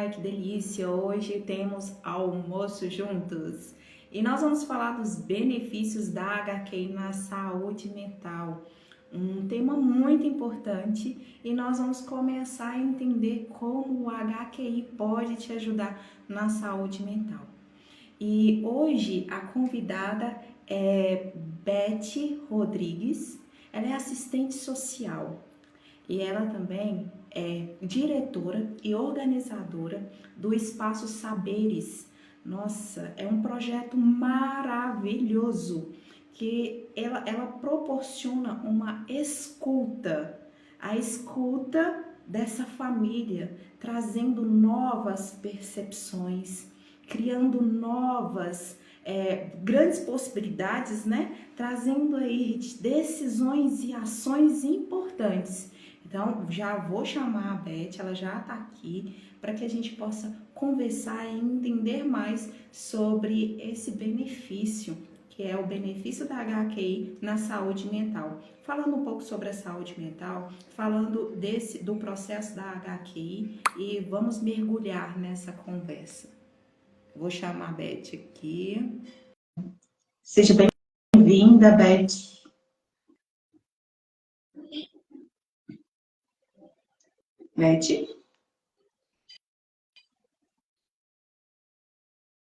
Ai, que delícia! Hoje temos almoço juntos e nós vamos falar dos benefícios da HQI na saúde mental. Um tema muito importante e nós vamos começar a entender como o HQI pode te ajudar na saúde mental. E hoje a convidada é Beth Rodrigues, ela é assistente social. E ela também é diretora e organizadora do Espaço Saberes. Nossa, é um projeto maravilhoso que ela proporciona uma escuta, a escuta dessa família, trazendo novas percepções, criando novas grandes possibilidades, né? Trazendo aí decisões e ações importantes. Então, já vou chamar a Beth, ela já está aqui, para que a gente possa conversar e entender mais sobre esse benefício, que é o benefício da HQI na saúde mental. Falando um pouco sobre a saúde mental, falando do processo da HQI e vamos mergulhar nessa conversa. Vou chamar a Beth aqui. Seja bem-vinda, Beth. Beth?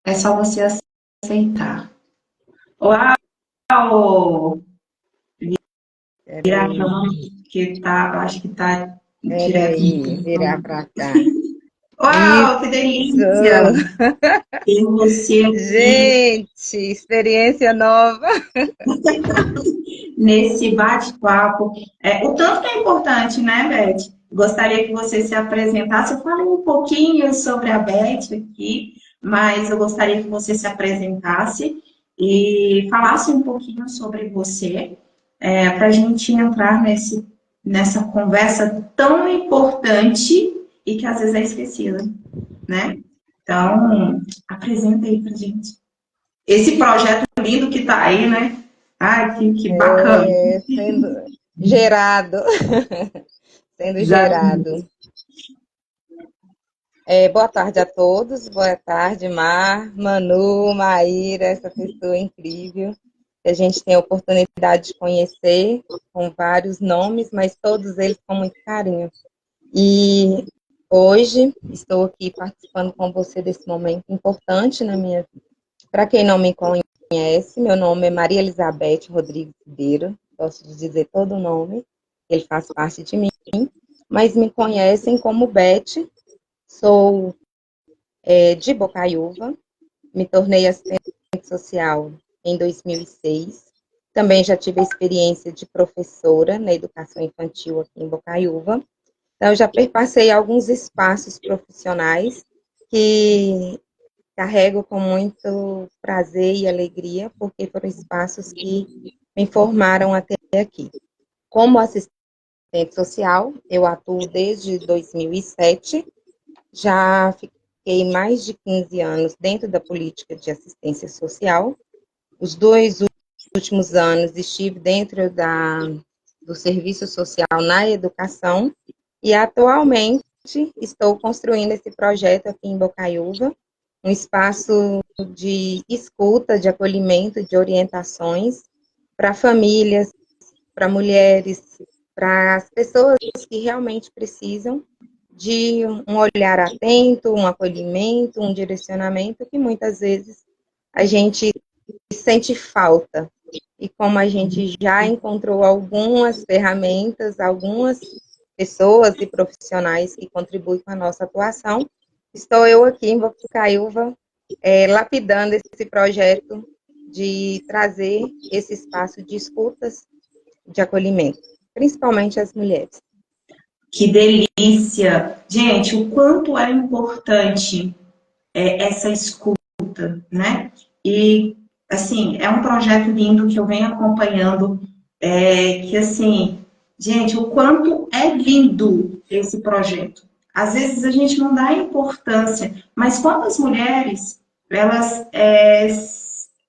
É só você aceitar. Uau! Virar pra que tá, acho que tá direto. Peraí, virar para cá. Uau, que delícia! Isso! Ter você aqui Gente, experiência nova. nesse bate-papo. O tanto que é importante, né, Beth? Gostaria que você se apresentasse. Eu falei um pouquinho sobre a Beth aqui, mas eu gostaria que você se apresentasse e falasse um pouquinho sobre você, para a gente entrar nessa conversa tão importante e que às vezes é esquecida, né? Então, apresenta aí pra gente. Esse projeto lindo que tá aí, né? Ai, que bacana. Sendo gerado, sendo Exatamente. gerado. Boa tarde a todos, boa tarde, Mar, Manu, Maíra, essa pessoa incrível, que a gente tem a oportunidade de conhecer, com vários nomes, mas todos eles com muito carinho. E hoje estou aqui participando com você desse momento importante na minha vida. Para quem não me conhece, meu nome é Maria Elizabeth Rodrigues Ribeiro, gosto de dizer todo o nome, ele faz parte de mim, mas me conhecem como Beth, sou de Bocaiúva, me tornei assistente social em 2006, também já tive a experiência de professora na educação infantil aqui em Bocaiúva. Então, eu já perpassei alguns espaços profissionais que carrego com muito prazer e alegria, porque foram espaços que me formaram até aqui. Como assistente social, eu atuo desde 2007, já fiquei mais de 15 anos dentro da política de assistência social. Os 2 últimos anos estive dentro do serviço social na educação, e atualmente estou construindo esse projeto aqui em Bocaiúva, um espaço de escuta, de acolhimento, de orientações para famílias, para mulheres, para as pessoas que realmente precisam de um olhar atento, um acolhimento, um direcionamento que muitas vezes a gente sente falta. E como a gente já encontrou algumas ferramentas, algumas pessoas e profissionais que contribuem com a nossa atuação, estou eu aqui em Bocaiúva, lapidando esse projeto de trazer esse espaço de escutas, de acolhimento, principalmente às mulheres. Que delícia! Gente, o quanto é importante essa escuta, né? E, assim, é um projeto lindo que eu venho acompanhando, que, assim, gente, o quanto é lindo esse projeto. Às vezes a gente não dá importância, mas quando as mulheres, elas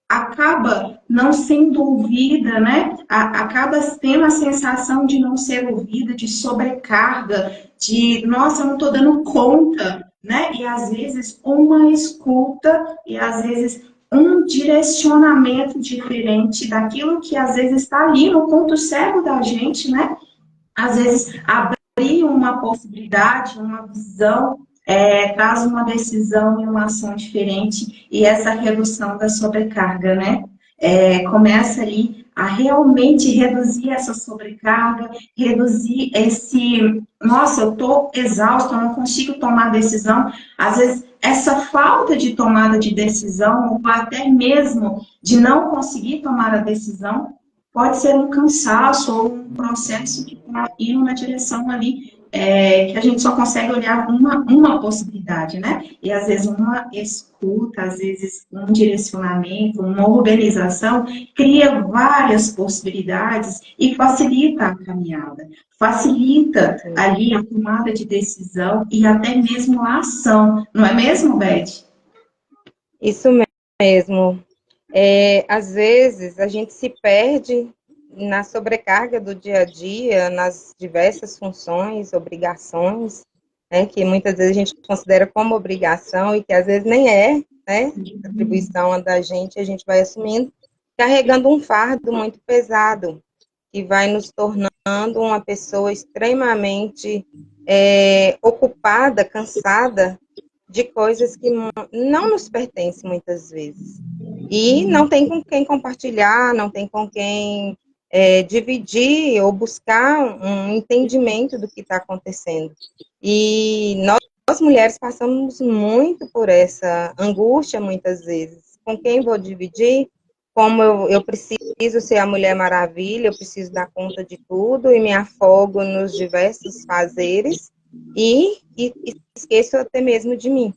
acaba não sendo ouvida, né? Acaba tendo a sensação de não ser ouvida, de sobrecarga, de, nossa, eu não estou dando conta, né? E às vezes uma escuta e às vezes um direcionamento diferente daquilo que às vezes está ali no ponto cego da gente, né? Às vezes abrir uma possibilidade, uma visão, traz uma decisão e uma ação diferente e essa redução da sobrecarga, né? Começa ali a realmente reduzir essa sobrecarga, reduzir esse, nossa, eu estou exausto, eu não consigo tomar decisão. Às vezes, essa falta de tomada de decisão, ou até mesmo de não conseguir tomar a decisão, pode ser um cansaço ou um processo que está indo na direção ali, que a gente só consegue olhar uma possibilidade, né? E às vezes uma escuta, às vezes um direcionamento, uma organização, cria várias possibilidades e facilita a caminhada, facilita ali a tomada de decisão e até mesmo a ação, não é mesmo, Beth? Isso mesmo. Às vezes a gente se perde na sobrecarga do dia a dia, nas diversas funções, obrigações, né, que muitas vezes a gente considera como obrigação e que às vezes nem é, né, atribuição da gente, a gente vai assumindo, carregando um fardo muito pesado, que vai nos tornando uma pessoa extremamente ocupada, cansada de coisas que não nos pertencem muitas vezes. E não tem com quem compartilhar, não tem com quem dividir ou buscar um entendimento do que está acontecendo. E nós mulheres passamos muito por essa angústia muitas vezes. Com quem vou dividir? Como eu preciso ser a Mulher Maravilha, eu preciso dar conta de tudo e me afogo nos diversos fazeres e esqueço até mesmo de mim.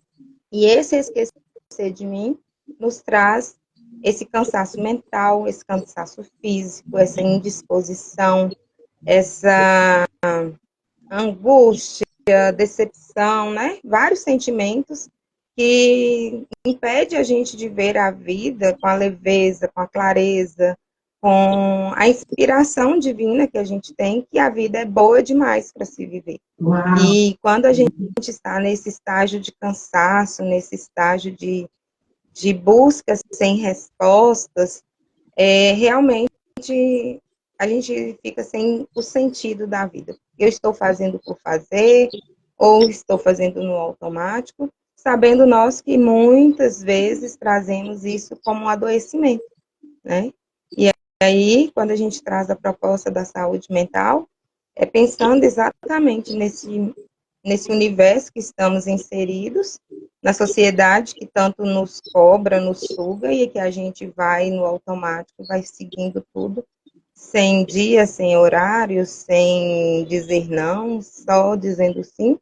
E esse esquecer de mim nos traz esse cansaço mental, esse cansaço físico, essa indisposição, essa angústia, decepção, né? Vários sentimentos que impede a gente de ver a vida com a leveza, com a clareza, com a inspiração divina que a gente tem, que a vida é boa demais para se viver. Uau. E quando a gente está nesse estágio de cansaço, nesse estágio de busca sem respostas, realmente a gente fica sem o sentido da vida. Eu estou fazendo por fazer, ou estou fazendo no automático, sabendo nós que muitas vezes trazemos isso como um adoecimento, né? E aí, quando a gente traz a proposta da saúde mental, pensando exatamente nesse universo que estamos inseridos, na sociedade que tanto nos cobra, nos suga, e que a gente vai no automático, vai seguindo tudo, sem dia, sem horário, sem dizer não, só dizendo sim.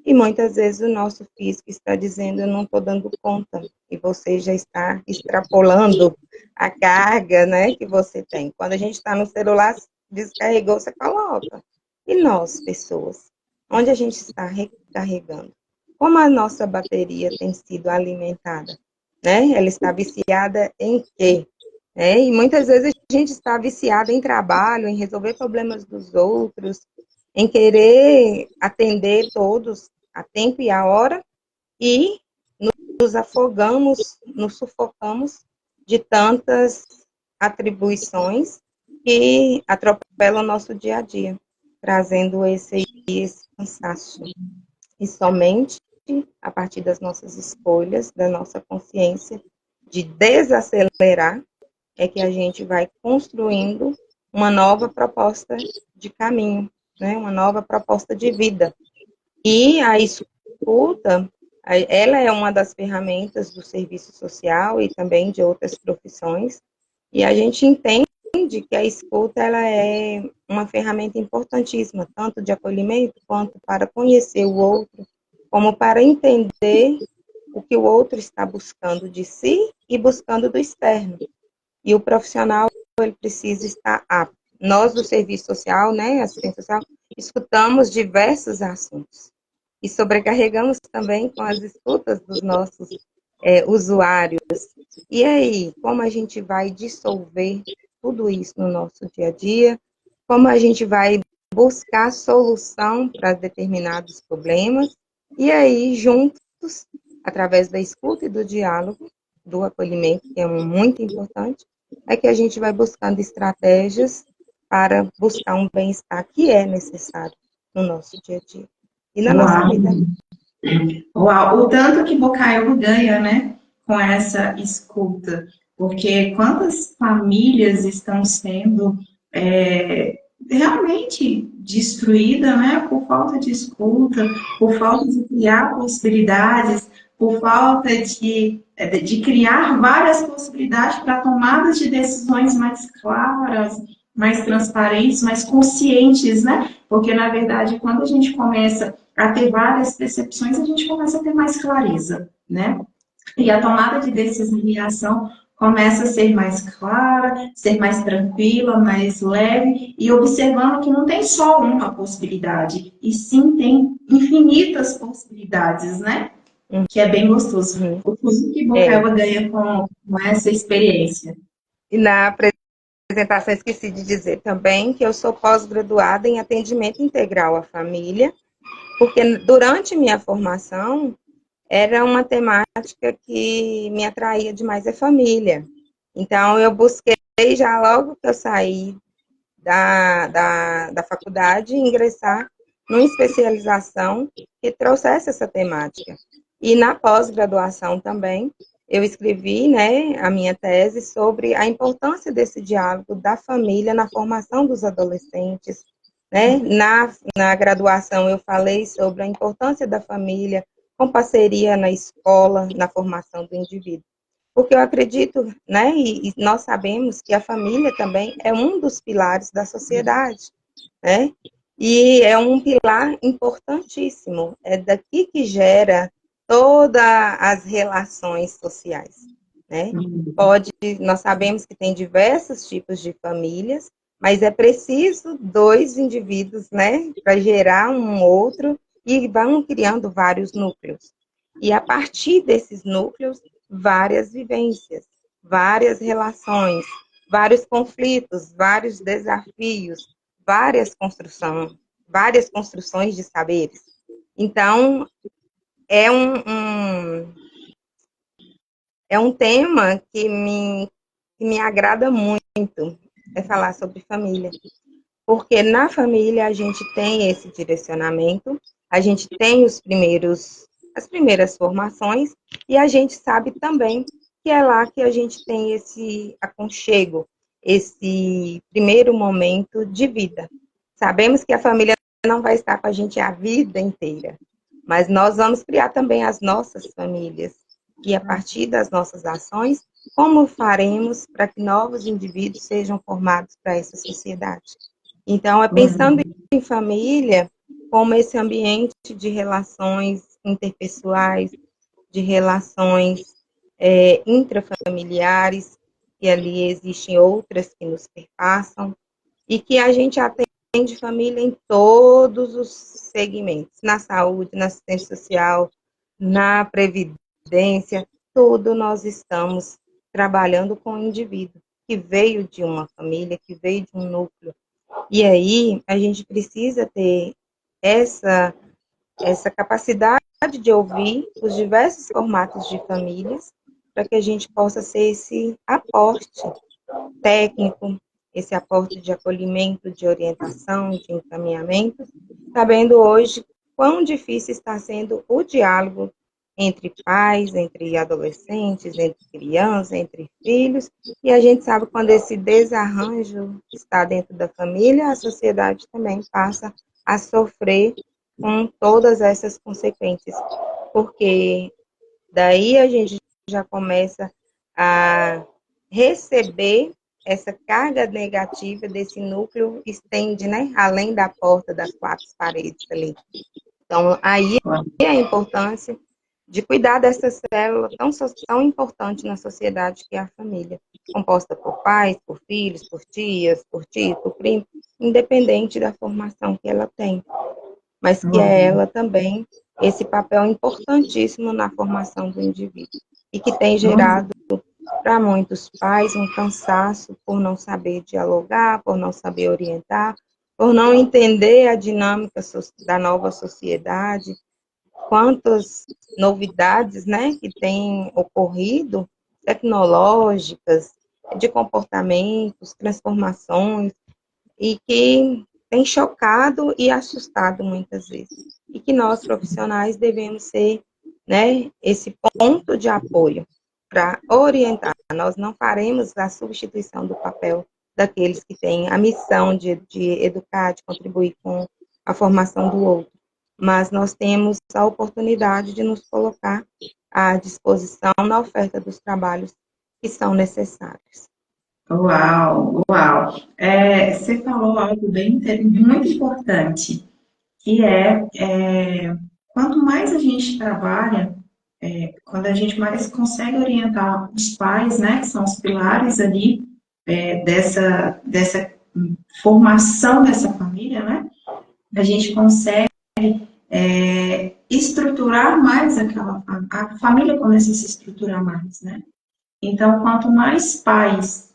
E muitas vezes o nosso físico está dizendo, eu não estou dando conta, e você já está extrapolando a carga, né, que você tem. Quando a gente está no celular, descarregou, você coloca. E nós, pessoas, onde a gente está recarregando? Como a nossa bateria tem sido alimentada? Né? Ela está viciada em quê? E muitas vezes a gente está viciada em trabalho, em resolver problemas dos outros, em querer atender todos a tempo e a hora, e nos afogamos, nos sufocamos de tantas atribuições que atropelam o nosso dia a dia, trazendo esse cansaço. E somente a partir das nossas escolhas, da nossa consciência, de desacelerar, é que a gente vai construindo uma nova proposta de caminho, né? Uma nova proposta de vida. E a escuta, ela é uma das ferramentas do serviço social e também de outras profissões, e a gente entende que a escuta ela é uma ferramenta importantíssima, tanto de acolhimento quanto para conhecer o outro, como para entender o que o outro está buscando de si e buscando do externo. E o profissional, ele precisa estar apto. Nós, do serviço social, né, assistência social, escutamos diversos assuntos. E sobrecarregamos também com as escutas dos nossos usuários. E aí, como a gente vai dissolver tudo isso no nosso dia a dia? Como a gente vai buscar solução para determinados problemas? E aí, juntos, juntos, através da escuta e do diálogo, do acolhimento, que é muito importante, é que a gente vai buscando estratégias para buscar um bem-estar que é necessário no nosso dia a dia e na nossa Uau! vida. Uau, o tanto que Bocaio ganha, né, com essa escuta, porque quantas famílias estão sendo realmente destruídas, né, por falta de escuta, por falta de criar possibilidades, por falta de criar várias possibilidades para tomadas de decisões mais claras, mais transparentes, mais conscientes, né? Porque, na verdade, quando a gente começa a ter várias percepções, a gente começa a ter mais clareza, né? E a tomada de decisão e ação começa a ser mais clara, ser mais tranquila, mais leve, e observando que não tem só uma possibilidade, e sim tem infinitas possibilidades, né? Que é bem gostoso. Uhum. O que É. Bocaiúva ganha com essa experiência. E na apresentação esqueci de dizer também que eu sou pós-graduada em atendimento integral à família, porque durante minha formação era uma temática que me atraía demais, é família. Então, eu busquei já logo que eu saí da faculdade, ingressar numa especialização que trouxesse essa temática. E na pós-graduação também, eu escrevi, né, a minha tese sobre a importância desse diálogo da família na formação dos adolescentes, né? Na graduação eu falei sobre a importância da família com parceria na escola, na formação do indivíduo. Porque eu acredito, né, e nós sabemos que a família também é um dos pilares da sociedade, né? E é um pilar importantíssimo, é daqui que gera todas as relações sociais, né? Nós sabemos que tem diversos tipos de famílias, mas é preciso dois indivíduos, né, para gerar um outro e vão criando vários núcleos. E a partir desses núcleos, várias vivências, várias relações, vários conflitos, vários desafios, várias construções de saberes. Então, é é um tema que me agrada muito, é falar sobre família. Porque na família a gente tem esse direcionamento, a gente tem as primeiras formações, e a gente sabe também que é lá que a gente tem esse aconchego, esse primeiro momento de vida. Sabemos que a família não vai estar com a gente a vida inteira, mas nós vamos criar também as nossas famílias. E a partir das nossas ações, como faremos para que novos indivíduos sejam formados para essa sociedade? Então, é pensando em família como esse ambiente de relações interpessoais, de relações intrafamiliares, e ali existem outras que nos perpassam, e que a gente atende família em todos os segmentos, na saúde, na assistência social, na previdência, tudo nós estamos trabalhando com o indivíduo que veio de uma família, que veio de um núcleo. E aí a gente precisa ter essa, essa capacidade de ouvir os diversos formatos de famílias para que a gente possa ser esse aporte técnico, esse aporte de acolhimento, de orientação, de encaminhamento, sabendo hoje quão difícil está sendo o diálogo entre pais, entre adolescentes, entre crianças, entre filhos, e a gente sabe quando esse desarranjo está dentro da família, a sociedade também passa a sofrer com todas essas consequências, porque daí a gente já começa a receber essa carga negativa desse núcleo, estende, né, além da porta das quatro paredes ali. Então, aí é a importância de cuidar dessa célula tão importante na sociedade que é a família, composta por pais, por filhos, por tias, por tios, por primos, independente da formação que ela tem, mas que é ela também esse papel importantíssimo na formação do indivíduo e que tem gerado para muitos pais um cansaço por não saber dialogar, por não saber orientar, por não entender a dinâmica da nova sociedade, quantas novidades, né, que têm ocorrido, tecnológicas, de comportamentos, transformações, e que tem chocado e assustado muitas vezes. E que nós, profissionais, devemos ser, né, esse ponto de apoio para orientar. Nós não faremos a substituição do papel daqueles que têm a missão de educar, de contribuir com a formação do outro, mas nós temos a oportunidade de nos colocar à disposição na oferta dos trabalhos que são necessários. Uau, uau. Você falou algo muito importante, que quanto mais a gente trabalha, quando a gente mais consegue orientar os pais, né, que são os pilares ali dessa formação dessa família, né, a gente consegue estruturar mais a família começa a se estruturar mais, né? Então, quanto mais pais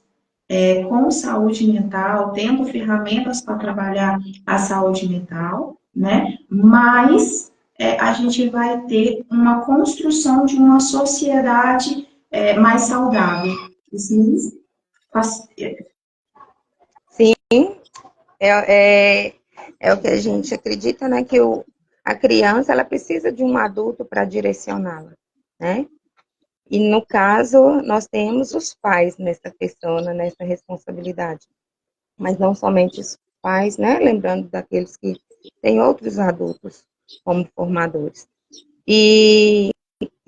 com saúde mental, tendo ferramentas para trabalhar a saúde mental, né? Mais a gente vai ter uma construção de uma sociedade mais saudável. Isso faz... Sim, é o que a gente acredita, né? Que a criança ela precisa de um adulto para direcioná-la, né? E no caso, nós temos os pais nessa questão, nessa responsabilidade. Mas não somente os pais, né? Lembrando daqueles que têm outros adultos como formadores. E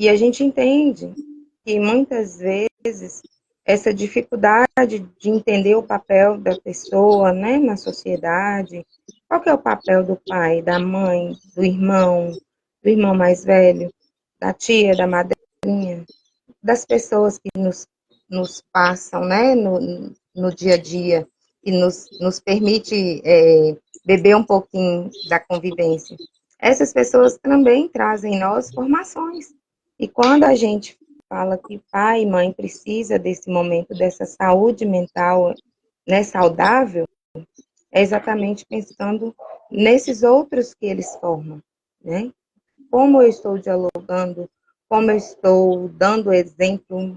a gente entende que muitas vezes essa dificuldade de entender o papel da pessoa, né, na sociedade, qual que é o papel do pai, da mãe, do irmão mais velho, da tia, da madrinha, das pessoas que nos passam, né, no dia a dia, que nos permite beber um pouquinho da convivência. Essas pessoas também trazem em nós formações. E quando a gente fala que pai e mãe precisa desse momento, dessa saúde mental, né, saudável, é exatamente pensando nesses outros que eles formam, né? Como eu estou dialogando, como eu estou dando exemplo,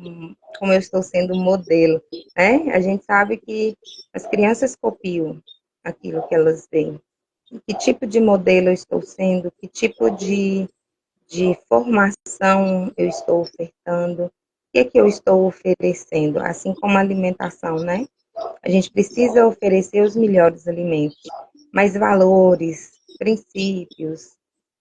como eu estou sendo modelo, né? A gente sabe que as crianças copiam aquilo que elas veem. Que tipo de modelo eu estou sendo, que tipo de formação eu estou ofertando, o que é que eu estou oferecendo, assim como a alimentação, né? A gente precisa oferecer os melhores alimentos, mas valores, princípios,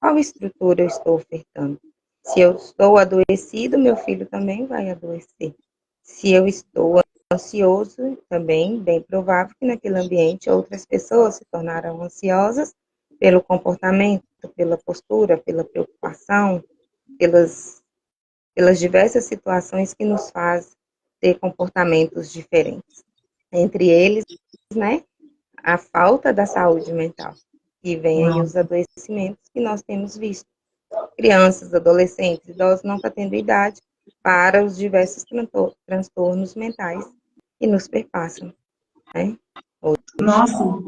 qual estrutura eu estou ofertando? Se eu estou adoecido, meu filho também vai adoecer. Se eu estou ansioso, também, bem provável que naquele ambiente outras pessoas se tornarão ansiosas pelo comportamento, pela postura, pela preocupação, pelas diversas situações que nos fazem ter comportamentos diferentes. Entre eles, né, a falta da saúde mental, e vem aí os adoecimentos que nós temos visto. Crianças, adolescentes, idosos não estão tendo idade para os diversos transtornos mentais que nos perpassam, né? Nossa,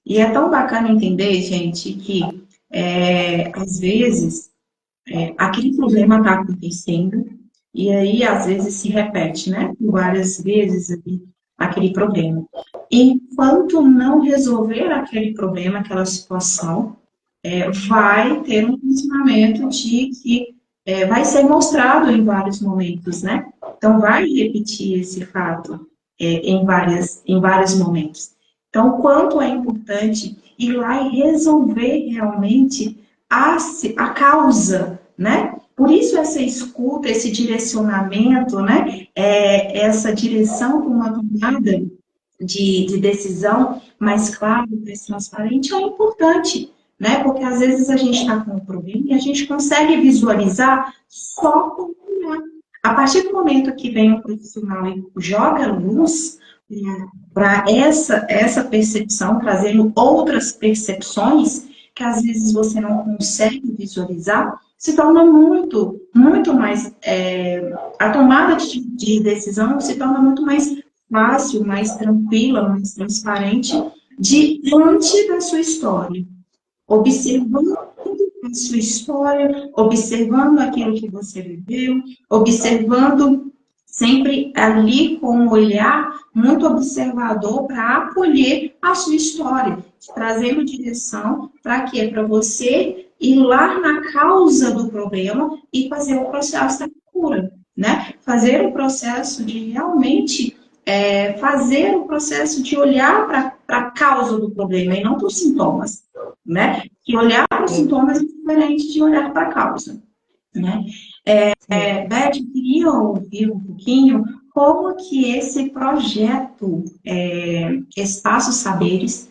e é tão bacana entender, gente, que às vezes aquele problema está acontecendo e aí às vezes se repete, né? Várias vezes aquele problema. Enquanto não resolver aquele problema, aquela situação, vai ter um funcionamento de que vai ser mostrado em vários momentos, né? Então, vai repetir esse fato em vários momentos. Então, o quanto é importante ir lá e resolver realmente a causa, né? Por isso, essa escuta, esse direcionamento, né? Essa direção para uma tomada de decisão mais clara, mais transparente, é importante, né? Porque às vezes a gente está com um problema e a gente consegue visualizar só com o olhar. A partir do momento que vem um profissional e joga luz para essa percepção, trazendo outras percepções que às vezes você não consegue visualizar, se torna muito mais. A tomada de decisão se torna muito mais fácil, mais tranquila, mais transparente diante da sua história. observando a sua história, observando aquilo que você viveu, observando sempre ali com um olhar muito observador para acolher a sua história, trazendo direção para quê? Para você ir lá na causa do problema e fazer o processo da cura, né? Fazer o processo de realmente fazer o processo de olhar para a causa do problema e não para os sintomas, né? Que olhar para os Sim, sintomas é diferente de olhar para a causa, né? sim. Beth, eu queria ouvir um pouquinho como que esse projeto Espaço Saberes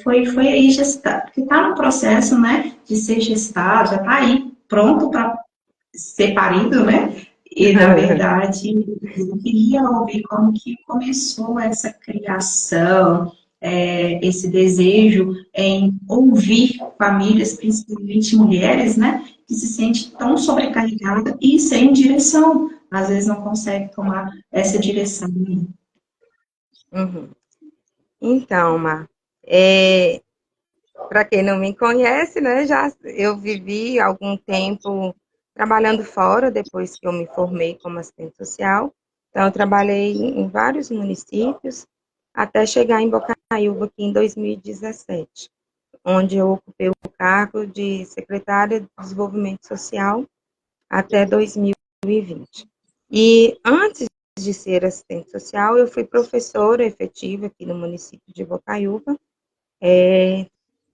foi aí gestado, que está no processo, né, de ser gestado, já está aí pronto para ser parido, né? E, na verdade, eu queria ouvir como que começou essa criação, esse desejo em ouvir famílias, principalmente mulheres, né? Que se sente tão sobrecarregada e sem direção. Às vezes não consegue tomar essa direção. Uhum. Então, Mar, para quem não me conhece, né, eu vivi algum tempo trabalhando fora depois que eu me formei como assistente social. Então, eu trabalhei em vários municípios até chegar em Bocaiúva aqui em 2017, onde eu ocupei o cargo de secretária de Desenvolvimento Social até 2020. E antes de ser assistente social, eu fui professora efetiva aqui no município de Bocaiúva.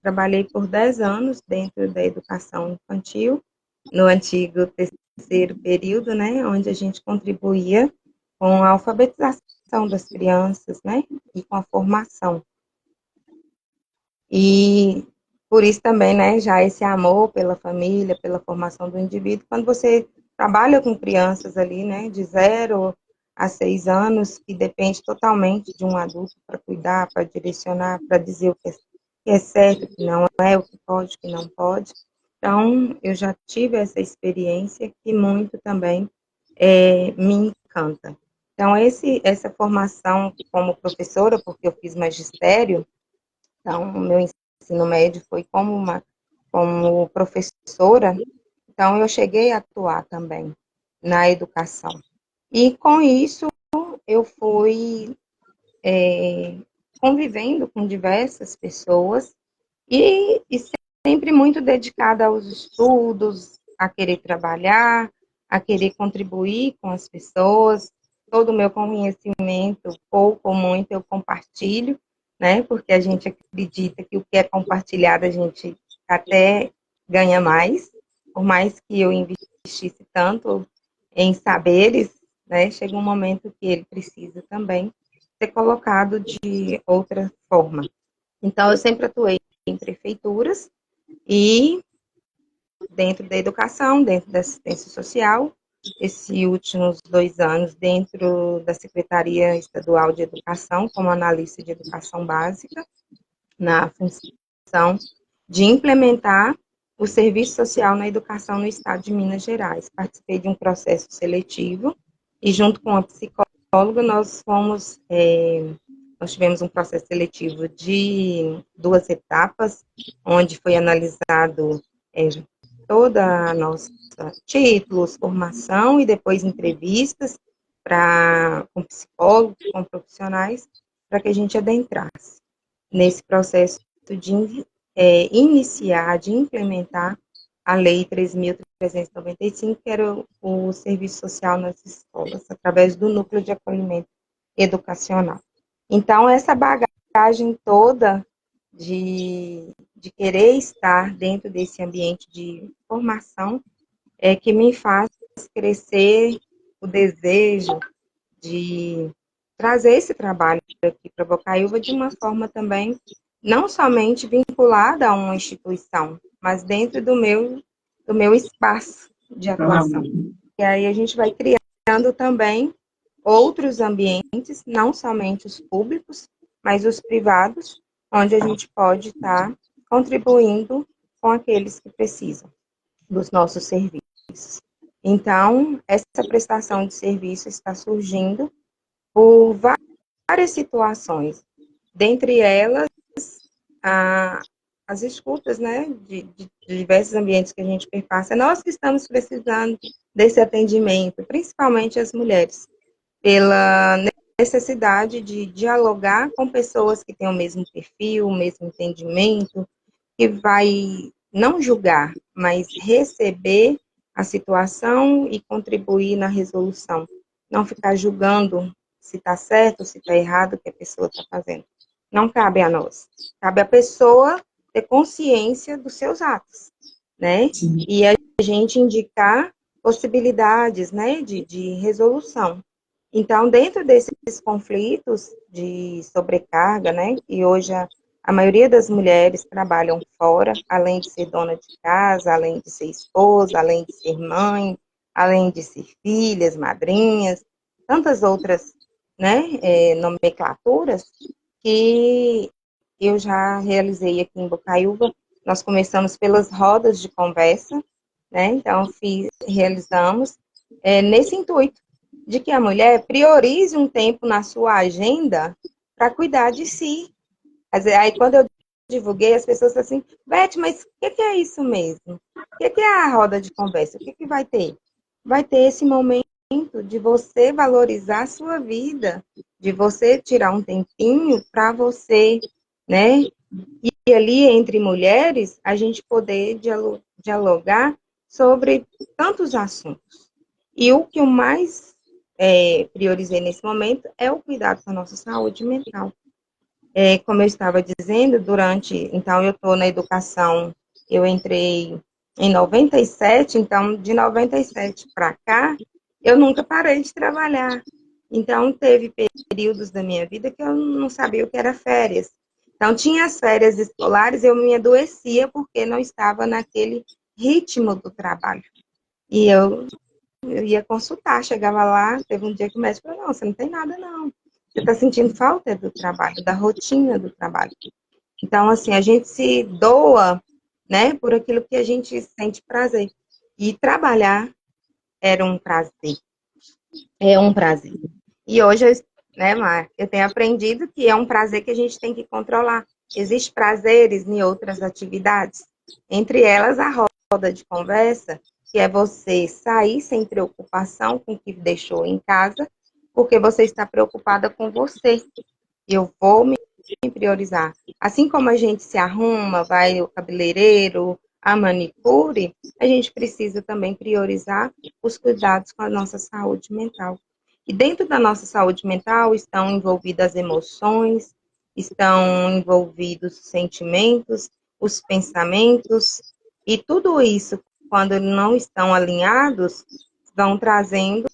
Trabalhei por 10 anos dentro da educação infantil, no antigo terceiro período, né, onde a gente contribuía com a alfabetização das crianças, né, e com a formação. E por isso também, né, já esse amor pela família, pela formação do indivíduo, quando você trabalha com crianças ali, né, de 0 a 6 anos, que depende totalmente de um adulto para cuidar, para direcionar, para dizer o que é certo, o que não é, o que pode, o que não pode. Então, eu já tive essa experiência que muito também me encanta. Então, essa formação como professora, porque eu fiz magistério, então, o meu ensino médio foi como professora, então eu cheguei a atuar também na educação. E com isso, eu fui convivendo com diversas pessoas e sempre muito dedicada aos estudos, a querer trabalhar, a querer contribuir com as pessoas. Todo o meu conhecimento, pouco ou muito, eu compartilho, né? Porque a gente acredita que o que é compartilhado a gente até ganha mais, por mais que eu investisse tanto em saberes, né? Chega um momento que ele precisa também ser colocado de outra forma. Então, eu sempre atuei em prefeituras e dentro da educação, dentro da assistência social, esses últimos 2 anos dentro da Secretaria Estadual de Educação, como analista de educação básica, na função de implementar o serviço social na educação no estado de Minas Gerais. Participei de um processo seletivo e junto com a psicóloga nós tivemos um processo seletivo de 2 etapas, onde foi analisado toda a nossa títulos, formação e depois entrevistas com psicólogos, com profissionais, para que a gente adentrasse nesse processo de iniciar, de implementar a Lei 3.395, que era o serviço social nas escolas, através do núcleo de acolhimento educacional. Então, essa bagagem toda de querer estar dentro desse ambiente de formação é que me faz crescer o desejo de trazer esse trabalho aqui para Bocaiúva de uma forma também não somente vinculada a uma instituição, mas dentro do meu espaço de atuação. E aí a gente vai criando também outros ambientes, não somente os públicos, mas os privados, onde a gente pode estar contribuindo com aqueles que precisam dos nossos serviços. Então, essa prestação de serviço está surgindo por várias situações, dentre elas a as escutas, né, de diversos ambientes que a gente perpassa, é nós que estamos precisando desse atendimento, principalmente as mulheres, pela necessidade de dialogar com pessoas que têm o mesmo perfil, o mesmo entendimento, que vai não julgar, mas receber a situação e contribuir na resolução. Não ficar julgando se está certo ou se está errado o que a pessoa está fazendo. Não cabe a nós. Cabe à pessoa ter consciência dos seus atos, né? Sim. E a gente indicar possibilidades, né, de resolução. Então, dentro desses conflitos de sobrecarga, né, e hoje a maioria das mulheres trabalham fora, além de ser dona de casa, além de ser esposa, além de ser mãe, além de ser filhas, madrinhas, tantas outras, né, nomenclaturas que eu já realizei aqui em Bocaiúva. Nós começamos pelas rodas de conversa, né, então realizamos nesse intuito de que a mulher priorize um tempo na sua agenda para cuidar de si. Aí, quando eu divulguei, as pessoas falaram assim, Beth, mas o que é isso mesmo? O que é a roda de conversa? O que vai ter? Vai ter esse momento de você valorizar a sua vida, de você tirar um tempinho para você, né? E ali, entre mulheres, a gente poder dialogar sobre tantos assuntos. E o que eu mais priorizei nesse momento é o cuidado com a nossa saúde mental. Como eu estava dizendo, então eu estou na educação, eu entrei em 97, então de 97 para cá, eu nunca parei de trabalhar. Então teve períodos da minha vida que eu não sabia o que era férias. Então tinha as férias escolares, eu me adoecia porque não estava naquele ritmo do trabalho. E eu ia consultar, chegava lá, teve um dia que o médico falou, não, você não tem nada não. Você está sentindo falta do trabalho, da rotina do trabalho. Então, assim, a gente se doa, né, por aquilo que a gente sente prazer. E trabalhar era um prazer. É um prazer. E hoje, né, Mar, eu tenho aprendido que é um prazer que a gente tem que controlar. Existem prazeres em outras atividades, entre elas a roda de conversa, que é você sair sem preocupação com o que deixou em casa, porque você está preocupada com você. Eu vou me priorizar. Assim como a gente se arruma, vai ao cabeleireiro, a manicure, a gente precisa também priorizar os cuidados com a nossa saúde mental. E dentro da nossa saúde mental estão envolvidas as emoções, estão envolvidos os sentimentos, os pensamentos, e tudo isso, quando não estão alinhados, vão trazendo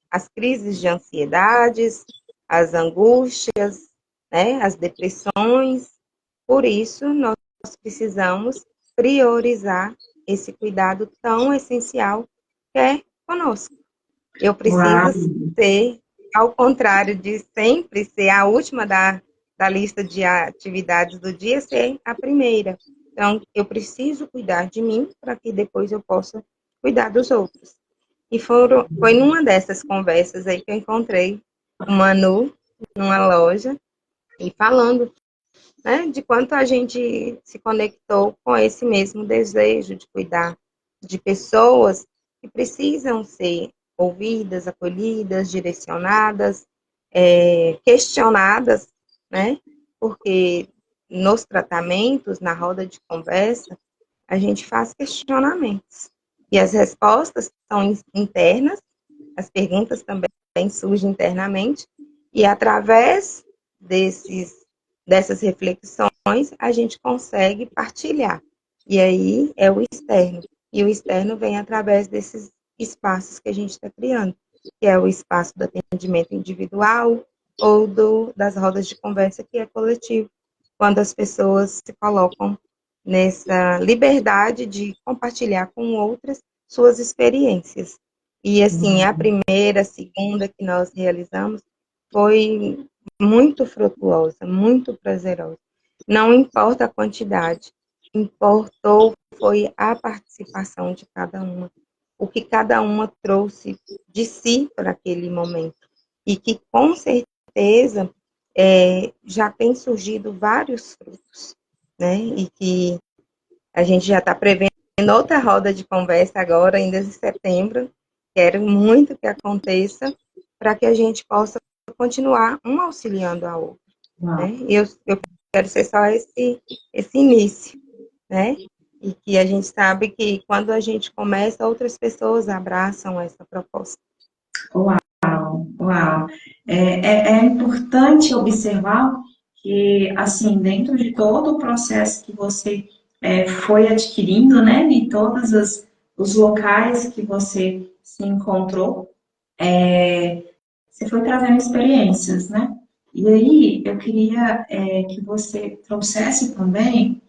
as crises de ansiedades, as angústias, né, as depressões. Por isso, nós precisamos priorizar esse cuidado tão essencial que é conosco. Eu Uau. preciso ser, ao contrário de sempre ser a última da lista de atividades do dia, ser a primeira. Então, eu preciso cuidar de mim para que depois eu possa cuidar dos outros. E foi numa dessas conversas aí que eu encontrei o Manu numa loja e falando, né, de quanto a gente se conectou com esse mesmo desejo de cuidar de pessoas que precisam ser ouvidas, acolhidas, direcionadas, questionadas, né? Porque nos tratamentos, na roda de conversa, a gente faz questionamentos. E as respostas são internas, as perguntas também surgem internamente, e através dessas reflexões, a gente consegue partilhar. E aí é o externo. E o externo vem através desses espaços que a gente está criando, que é o espaço do atendimento individual ou das rodas de conversa, que é coletivo, quando as pessoas se colocam nessa liberdade de compartilhar com outras suas experiências. E, assim, a primeira, a segunda que nós realizamos foi muito frutuosa, muito prazerosa. Não importa a quantidade, importou foi a participação de cada uma, o que cada uma trouxe de si para aquele momento. E que, com certeza, já tem surgido vários frutos, né? E que A gente já está prevendo outra roda de conversa agora, ainda em setembro. Quero muito que aconteça para que a gente possa continuar um auxiliando a outra, Uau. né? Eu quero ser só esse início, né? E que a gente sabe que quando a gente começa, outras pessoas abraçam essa proposta. Uau. É importante observar que, assim, dentro de todo o processo que você foi adquirindo, né, em todos os locais que você se encontrou, você foi trazendo experiências, né? E aí, eu queria que você trouxesse também,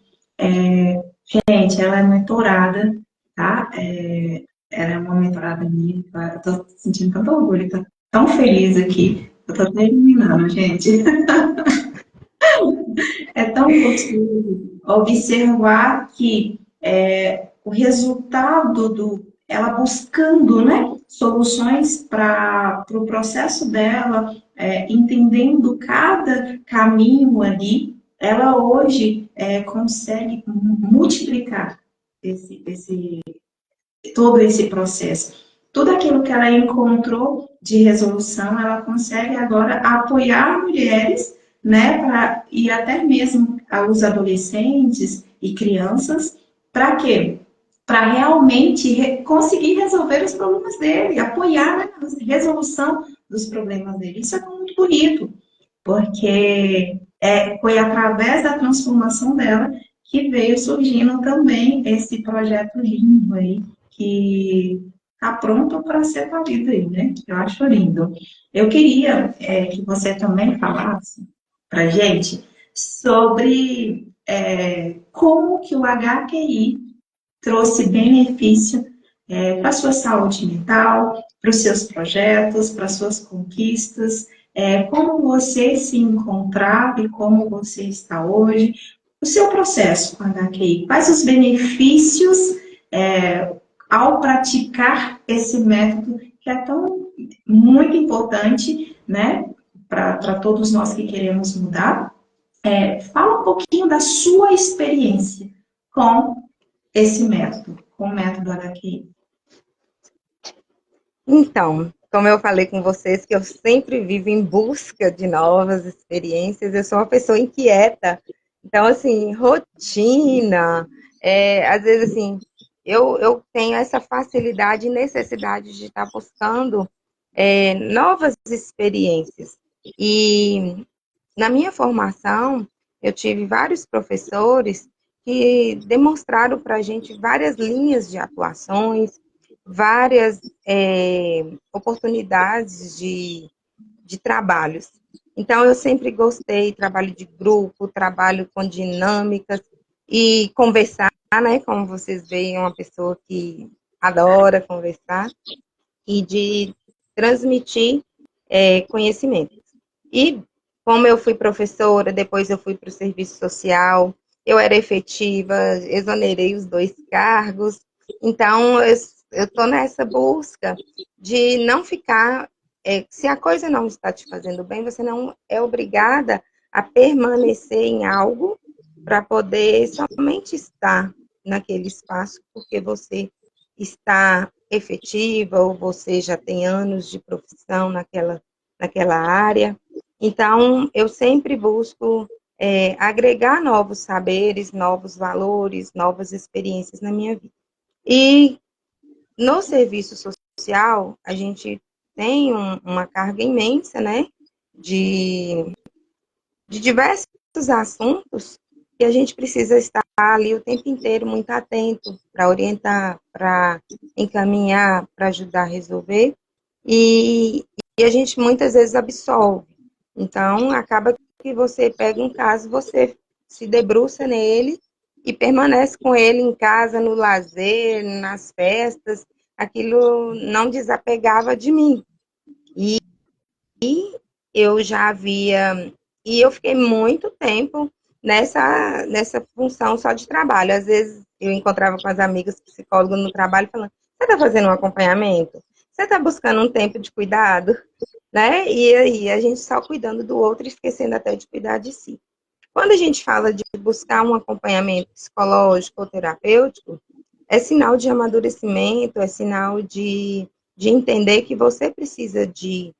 gente, ela é mentorada, tá? Ela é uma mentorada minha, tá? Eu tô sentindo tanto orgulho, tô tão feliz aqui. Eu tô terminando, gente. É tão gostoso observar que o resultado ela buscando, né, soluções para o processo dela, entendendo cada caminho ali, ela hoje consegue multiplicar todo esse processo. Tudo aquilo que ela encontrou de resolução, ela consegue agora apoiar mulheres, né, e até mesmo os adolescentes e crianças, para quê? Para realmente conseguir resolver os problemas dele, apoiar, né, a resolução dos problemas dele. Isso é muito bonito, porque foi através da transformação dela que veio surgindo também esse projeto lindo aí, que está pronto para ser parido aí, né? Eu acho lindo. Eu queria que você também falasse para gente sobre como que o HQI trouxe benefício para a sua saúde mental, para os seus projetos, para as suas conquistas, como você se encontrava e como você está hoje, o seu processo com a HQI, quais os benefícios ao praticar esse método que é tão muito importante, né, para todos nós que queremos mudar. Fala um pouquinho da sua experiência com esse método, com o método HQI. Então, como eu falei com vocês, que eu sempre vivo em busca de novas experiências, eu sou uma pessoa inquieta. Então, assim, rotina, às vezes, assim, eu tenho essa facilidade e necessidade de estar buscando novas experiências. E na minha formação, eu tive vários professores que demonstraram para a gente várias linhas de atuações, várias oportunidades de trabalhos. Então, eu sempre gostei, trabalho de grupo, trabalho com dinâmicas e conversar, né? Como vocês veem, é uma pessoa que adora conversar e de transmitir conhecimento. E como eu fui professora, depois eu fui para o serviço social, eu era efetiva, exonerei os 2 cargos. Então, eu estou nessa busca de não ficar. Se a coisa não está te fazendo bem, você não é obrigada a permanecer em algo para poder somente estar naquele espaço, porque você está efetiva ou você já tem anos de profissão naquela área. Então, eu sempre busco agregar novos saberes, novos valores, novas experiências na minha vida. E no serviço social, a gente tem uma carga imensa, né, de diversos assuntos que a gente precisa estar ali o tempo inteiro muito atento para orientar, para encaminhar, para ajudar a resolver. E a gente muitas vezes absolve. Então, acaba que você pega um caso, você se debruça nele e permanece com ele em casa, no lazer, nas festas. Aquilo não desapegava de mim. E eu já havia. E eu fiquei muito tempo nessa função só de trabalho. Às vezes eu encontrava com as amigas psicólogas no trabalho falando: você está fazendo um acompanhamento? Você está buscando um tempo de cuidado? Né? E aí a gente só cuidando do outro, esquecendo até de cuidar de si. quando a gente fala de buscar um acompanhamento psicológico ou terapêutico, é sinal de amadurecimento, é sinal de entender que você precisa de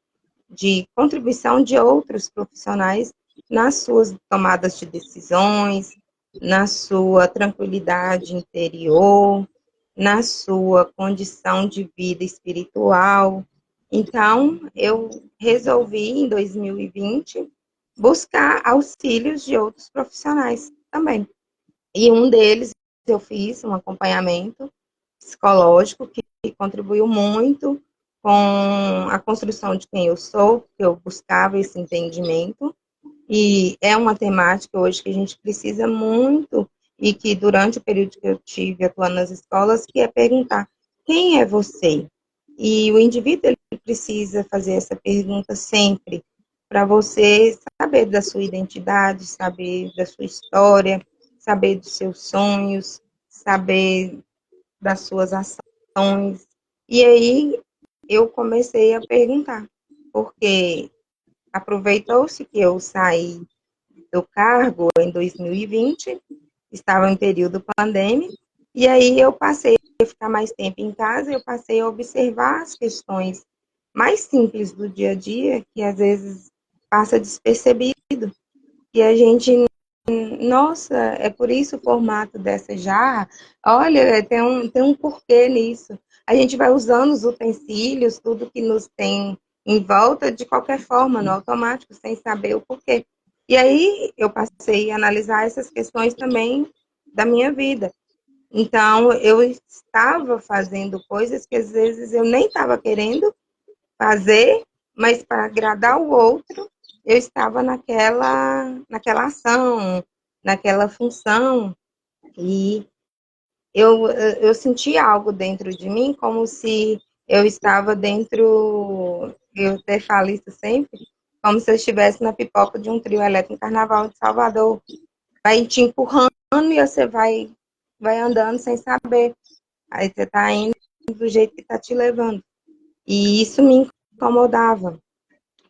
contribuição de outros profissionais nas suas tomadas de decisões, na sua tranquilidade interior, na sua condição de vida espiritual. Então, eu resolvi, em 2020, buscar auxílios de outros profissionais também. E um deles, eu fiz um acompanhamento psicológico que contribuiu muito com a construção de quem eu sou, que eu buscava esse entendimento, e é uma temática hoje que a gente precisa muito, e que durante o período que eu tive atuando nas escolas, que é perguntar, quem é você? E o indivíduo, ele precisa fazer essa pergunta sempre, para você saber da sua identidade, saber da sua história, saber dos seus sonhos, saber das suas ações. E aí eu comecei a perguntar, porque aproveitou-se que eu saí do cargo em 2020, estava em período pandêmico, e aí eu passei a ficar mais tempo em casa, eu passei a observar as questões mais simples do dia a dia, que às vezes passa despercebido, e a gente, nossa, é por isso o formato dessa jarra, olha, tem um porquê nisso. A gente vai usando os utensílios, tudo que nos tem em volta, de qualquer forma, no automático, sem saber o porquê. E aí eu passei a analisar essas questões também da minha vida. Então, eu estava fazendo coisas que às vezes eu nem estava querendo fazer, mas para agradar o outro, eu estava naquela ação, naquela função, e eu senti algo dentro de mim, como se eu estava dentro, eu até falo isso sempre, como se eu estivesse na pipoca de um trio elétrico no Carnaval de Salvador. Vai te empurrando e você vai andando sem saber. Aí você está indo do jeito que está te levando. E isso me incomodava,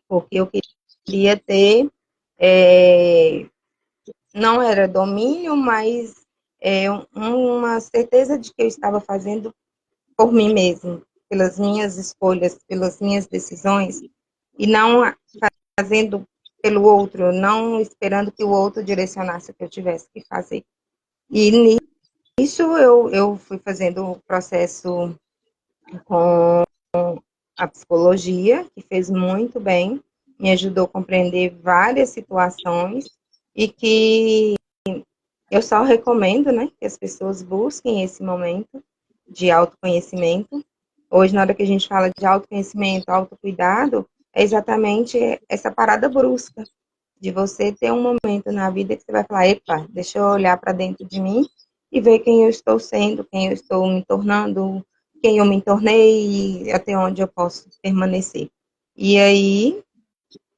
porque eu queria ter, não era domínio, mas uma certeza de que eu estava fazendo por mim mesmo, pelas minhas escolhas, pelas minhas decisões, e não fazendo pelo outro, não esperando que o outro direcionasse o que eu tivesse que fazer. E nisso eu fui fazendo o processo com a psicologia, que fez muito bem, me ajudou a compreender várias situações e que eu só recomendo, né, que as pessoas busquem esse momento de autoconhecimento. Hoje, na hora que a gente fala de autoconhecimento, autocuidado, é exatamente essa parada brusca, de você ter um momento na vida que você vai falar, epa, deixa eu olhar para dentro de mim e ver quem eu estou sendo, quem eu estou me tornando, quem eu me tornei e até onde eu posso permanecer. E aí,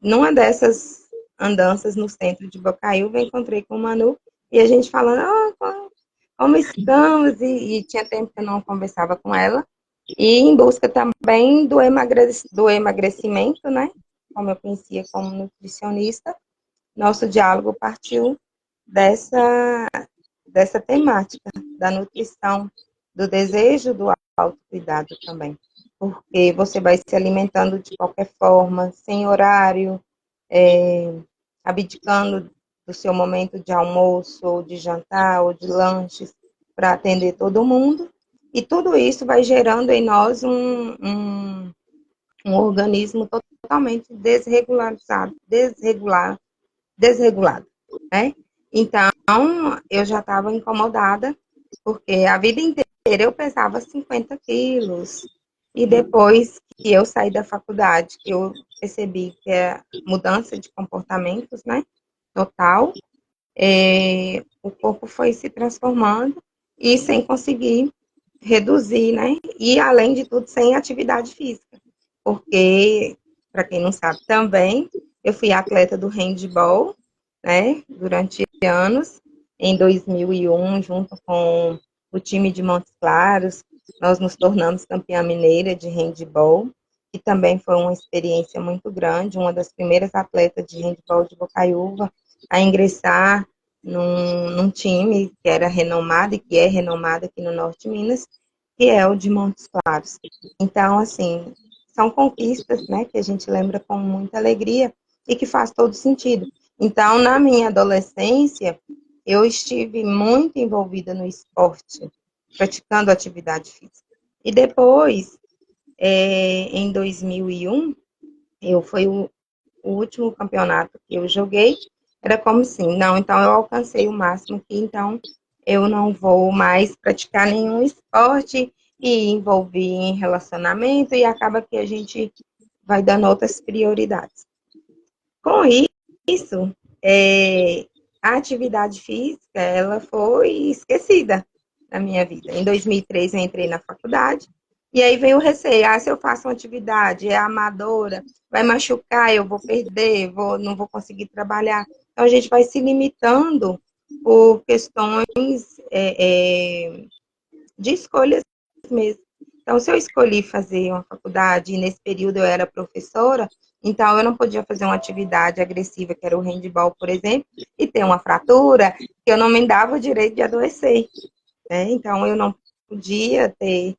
numa dessas andanças no centro de Bocaiúva, eu encontrei com o Manu e a gente falando, como estamos? E tinha tempo que eu não conversava com ela. E em busca também do emagrecimento, né? Como eu conhecia como nutricionista, nosso diálogo partiu dessa, dessa temática, da nutrição, do desejo do autocuidado também. Porque você vai se alimentando de qualquer forma, sem horário, abdicando do seu momento de almoço, ou de jantar, ou de lanches, para atender todo mundo. E tudo isso vai gerando em nós um organismo totalmente desregulado, né? Então, eu já estava incomodada, porque a vida inteira eu pesava 50 quilos. E depois que eu saí da faculdade, que eu percebi que é mudança de comportamentos, né? Total, o corpo foi se transformando e sem conseguir reduzir, né? E, além de tudo, sem atividade física. Porque, para quem não sabe também, eu fui atleta do handball, né? Durante anos. Em 2001, junto com o time de Montes Claros, nós nos tornamos campeã mineira de handball, e também foi uma experiência muito grande, uma das primeiras atletas de handball de Bocaiúva, a ingressar num time que era renomado e que é renomado aqui no Norte de Minas, que é o de Montes Claros. Então, assim, são conquistas, né, que a gente lembra com muita alegria e que faz todo sentido. Então, na minha adolescência, eu estive muito envolvida no esporte, praticando atividade física. E depois, em 2001, foi o último campeonato que eu joguei, era como assim, não, então eu alcancei o máximo aqui, então eu não vou mais praticar nenhum esporte e envolver em relacionamento, e acaba que a gente vai dando outras prioridades. Com isso, a atividade física, ela foi esquecida na minha vida. Em 2003 eu entrei na faculdade, e aí veio o receio, se eu faço uma atividade, é amadora, vai machucar, eu vou perder, não vou conseguir trabalhar. Então a gente vai se limitando por questões de escolhas mesmo. Então, se eu escolhi fazer uma faculdade, e nesse período eu era professora, então eu não podia fazer uma atividade agressiva, que era o handball, por exemplo, e ter uma fratura, que eu não me dava o direito de adoecer. Né? Então, eu não podia ter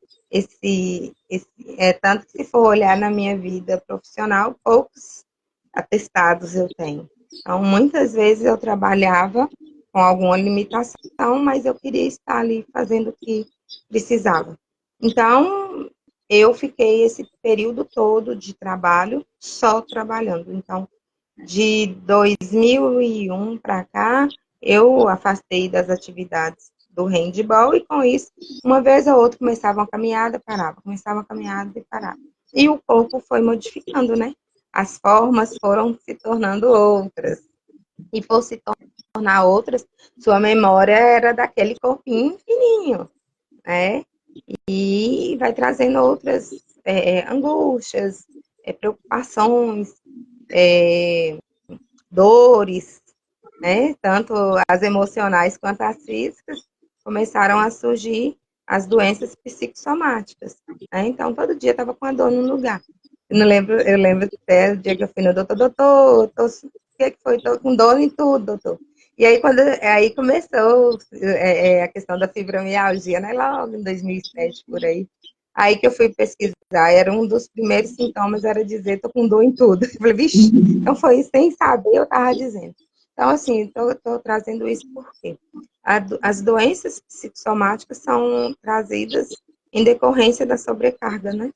tanto que se for olhar na minha vida profissional, poucos atestados eu tenho. Então, muitas vezes eu trabalhava com alguma limitação, mas eu queria estar ali fazendo o que precisava. Então, eu fiquei esse período todo de trabalho só trabalhando. Então, de 2001 para cá, eu afastei das atividades do handball e com isso, uma vez ou outra, começava uma caminhada, parava, começava uma caminhada e parava. E o corpo foi modificando, né? As formas foram se tornando outras. E por se tornar outras, sua memória era daquele corpinho fininho, né? E vai trazendo outras angústias, preocupações, dores, né? Tanto as emocionais quanto as físicas, começaram a surgir as doenças psicossomáticas. Né? Então, todo dia estava com a dor no lugar. Eu lembro até o dia que eu fui no doutor, o que foi? Estou com dor em tudo, doutor. E aí começou a questão da fibromialgia, né? Logo em 2007, por aí. Aí que eu fui pesquisar, era um dos primeiros sintomas, era dizer, tô com dor em tudo. Eu falei, vixe, então foi sem saber, eu tava dizendo. Então, assim, estou trazendo isso porque as doenças psicossomáticas são trazidas em decorrência da sobrecarga, né?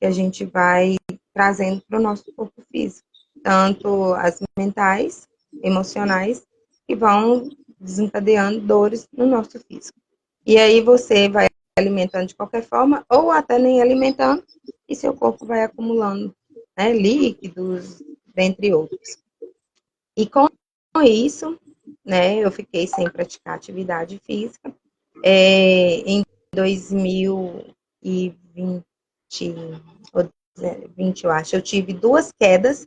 Que a gente vai trazendo para o nosso corpo físico. Tanto as mentais, emocionais, que vão desencadeando dores no nosso físico. E aí você vai alimentando de qualquer forma, ou até nem alimentando, e seu corpo vai acumulando, né, líquidos, dentre outros. E com isso, né, eu fiquei sem praticar atividade física. Em 2020, ou 20, eu acho, eu tive 2 quedas,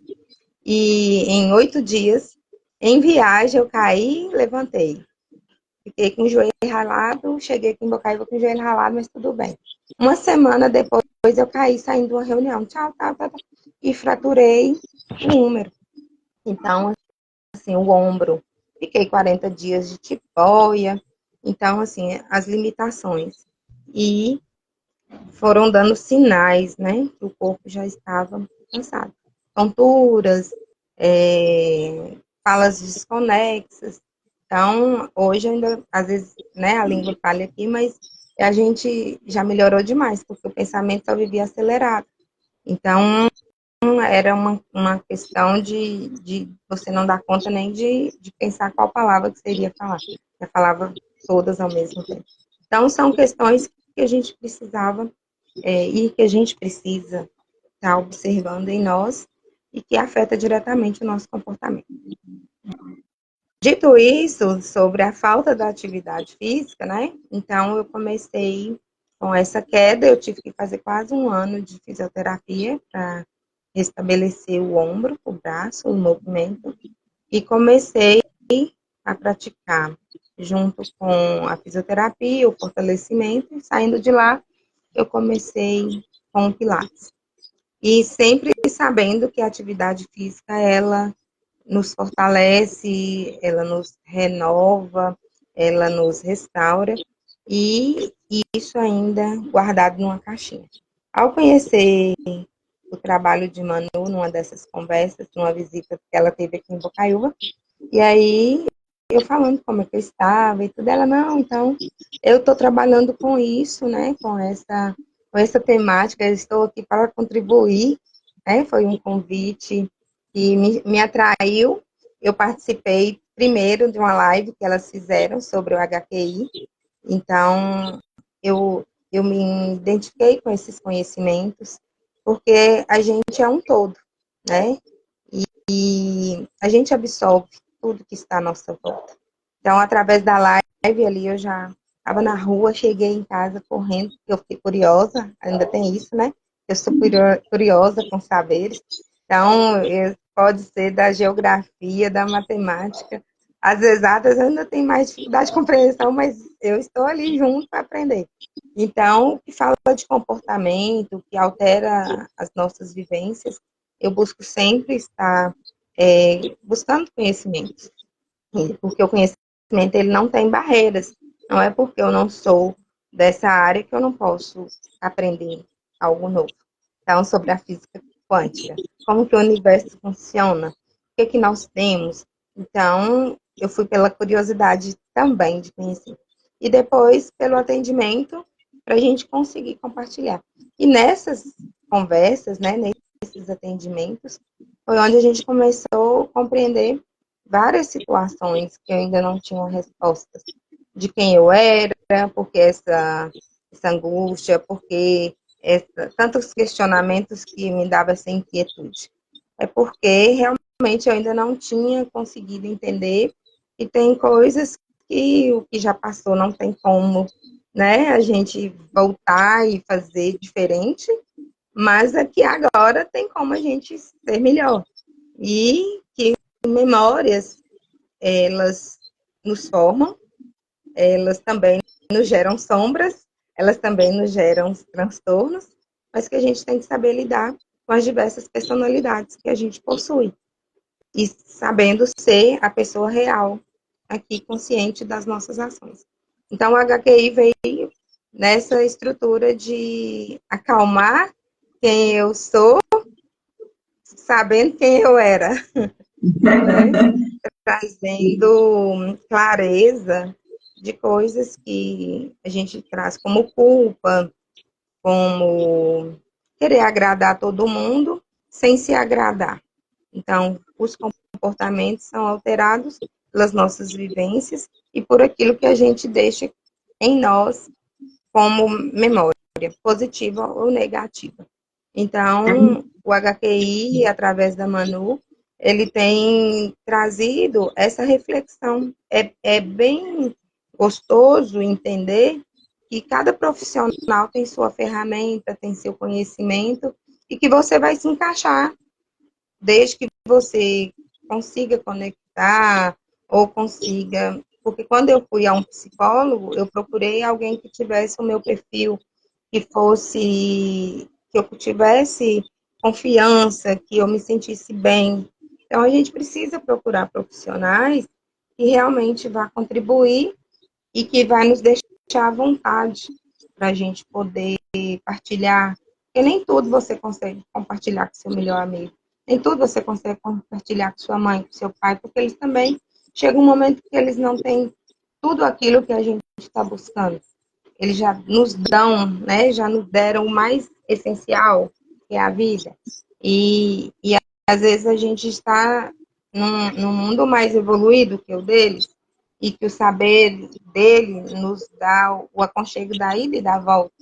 e em 8 dias, em viagem, eu caí e levantei. Fiquei com o joelho ralado, cheguei aqui em Bocaiúva com o joelho ralado, mas tudo bem. Uma semana depois, eu caí saindo de uma reunião, e fraturei o húmero. Então, assim, o ombro. Fiquei 40 dias de tipoia. Então, assim, as limitações. E foram dando sinais, né? Que o corpo já estava cansado. Tonturas, falas desconexas. Então, hoje ainda, às vezes, né, a língua falha aqui, mas a gente já melhorou demais, porque o pensamento só vivia acelerado. Então, era uma questão de você não dar conta nem de pensar qual palavra que você iria falar. Eu falava todas ao mesmo tempo. Então, são questões que a gente precisava e que a gente precisa estar observando em nós e que afeta diretamente o nosso comportamento. Dito isso, sobre a falta da atividade física, né? Então, eu comecei com essa queda, eu tive que fazer quase 1 ano de fisioterapia para restabelecer o ombro, o braço, o movimento, e comecei a praticar junto com a fisioterapia, o fortalecimento, e saindo de lá, eu comecei com o Pilates. E sempre sabendo que a atividade física, ela nos fortalece, ela nos renova, ela nos restaura, e isso ainda guardado numa caixinha. Ao conhecer o trabalho de Manu numa dessas conversas, numa visita que ela teve aqui em Bocaiúva, e aí eu falando como é que eu estava e tudo, ela, não, então eu estou trabalhando com isso, né, com essa temática, eu estou aqui para contribuir, né, foi um convite que me atraiu, eu participei primeiro de uma live que elas fizeram sobre o HQI, então eu me identifiquei com esses conhecimentos, porque a gente é um todo, né, e a gente absorve tudo que está à nossa volta. Então, através da live ali, eu já estava na rua, cheguei em casa correndo, porque eu fiquei curiosa, ainda tem isso, né? Eu sou curiosa com saberes. Então, pode ser da geografia, da matemática. As exatas eu ainda tenho mais dificuldade de compreensão, mas eu estou ali junto para aprender. Então, o que fala de comportamento, que altera as nossas vivências, eu busco sempre estar buscando conhecimento, porque o conhecimento ele não tem barreiras. Não é porque eu não sou dessa área que eu não posso aprender algo novo. Então, sobre a física quântica, como que o universo funciona, o que que nós temos. Então, eu fui pela curiosidade também de conhecer. E depois, pelo atendimento, para a gente conseguir compartilhar. E nessas conversas, né, nesses atendimentos, foi onde a gente começou a compreender várias situações que eu ainda não tinha respostas de quem eu era, porque essa angústia, porque tantos questionamentos que me davam essa inquietude. É porque realmente eu ainda não tinha conseguido entender e tem coisas que o que já passou não tem como, né, a gente voltar e fazer diferente, mas aqui agora tem como a gente ser melhor. E que memórias elas nos formam, elas também nos geram sombras, elas também nos geram transtornos, mas que a gente tem que saber lidar com as diversas personalidades que a gente possui. E sabendo ser a pessoa real, aqui consciente das nossas ações. Então, o HQI veio nessa estrutura de acalmar quem eu sou, sabendo quem eu era, né? Trazendo clareza de coisas que a gente traz como culpa, como querer agradar todo mundo sem se agradar. Então, os comportamentos são alterados pelas nossas vivências e por aquilo que a gente deixa em nós como memória, positiva ou negativa. Então, o HQI, através da Manu, ele tem trazido essa reflexão. É bem gostoso entender que cada profissional tem sua ferramenta, tem seu conhecimento, e que você vai se encaixar, desde que você consiga conectar ou consiga. Porque quando eu fui a um psicólogo, eu procurei alguém que tivesse o meu perfil, que fosse, que eu tivesse confiança, que eu me sentisse bem. Então, a gente precisa procurar profissionais que realmente vá contribuir e que vai nos deixar à vontade para a gente poder partilhar. Porque nem tudo você consegue compartilhar com seu melhor amigo. Nem tudo você consegue compartilhar com sua mãe, com seu pai, porque eles também chega um momento que eles não têm tudo aquilo que a gente está buscando. Eles já nos dão, né? Já nos deram o mais essencial, que é a vida. E às vezes a gente está num mundo mais evoluído que o deles, e que o saber dele nos dá o aconchego da ida e da volta,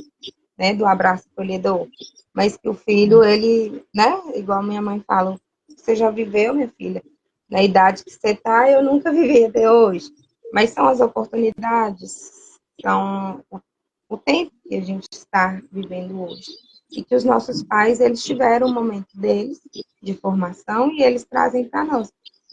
né, do abraço acolhedor. Mas que o filho, ele, né, igual minha mãe fala, você já viveu, minha filha? Na idade que você está, eu nunca vivi até hoje. Mas são as oportunidades, são o tempo que a gente está vivendo hoje. E que os nossos pais, eles tiveram um momento deles de formação e eles trazem para nós.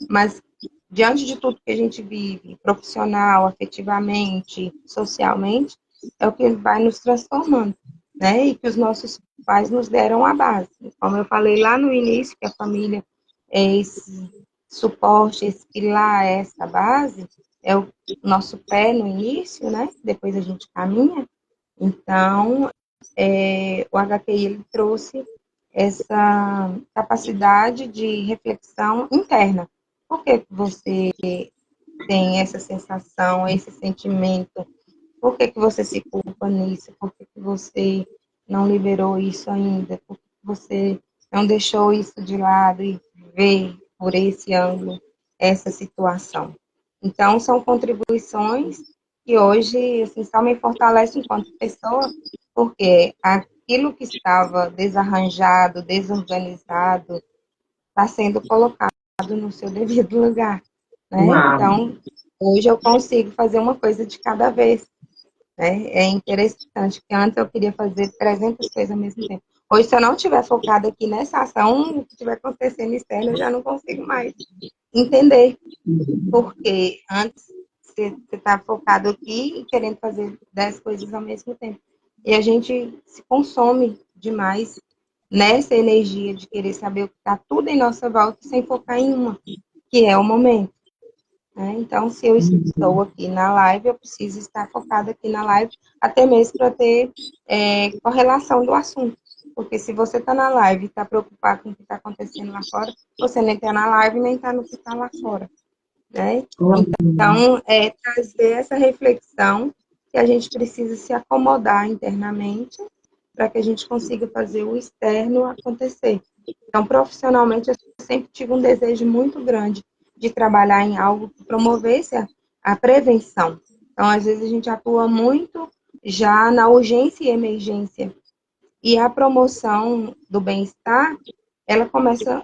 Mas diante de tudo que a gente vive, profissional, afetivamente, socialmente, é o que vai nos transformando, né? E que os nossos pais nos deram a base. Como eu falei lá no início, que a família é esse suporte, esse pilar, essa base, é o nosso pé no início, né? Depois a gente caminha. Então, o HQI ele trouxe essa capacidade de reflexão interna. Por que você tem essa sensação, esse sentimento? Por que você se culpa nisso? Por que você não liberou isso ainda? Por que você não deixou isso de lado e ver por esse ângulo essa situação? Então, são contribuições que hoje assim, só me fortalecem enquanto pessoa, porque aquilo que estava desarranjado, desorganizado, está sendo colocado no seu devido lugar, né? Uau! Então, hoje eu consigo fazer uma coisa de cada vez, né? É interessante, porque antes eu queria fazer 300 coisas ao mesmo tempo. Hoje, se eu não estiver focada aqui nessa ação, o que estiver acontecendo externo, eu já não consigo mais entender, porque antes você está focado aqui e querendo fazer 10 coisas ao mesmo tempo. E a gente se consome demais nessa energia de querer saber o que está tudo em nossa volta sem focar em uma, que é o momento. Né? Então, se eu estou aqui na live, eu preciso estar focada aqui na live, até mesmo para ter correlação do assunto. Porque se você está na live e está preocupado com o que está acontecendo lá fora, você nem está na live, nem está no que está lá fora. Né? Então, trazer essa reflexão que a gente precisa se acomodar internamente para que a gente consiga fazer o externo acontecer. Então, profissionalmente, eu sempre tive um desejo muito grande de trabalhar em algo que promovesse a prevenção. Então, às vezes, a gente atua muito já na urgência e emergência. E a promoção do bem-estar, ela começa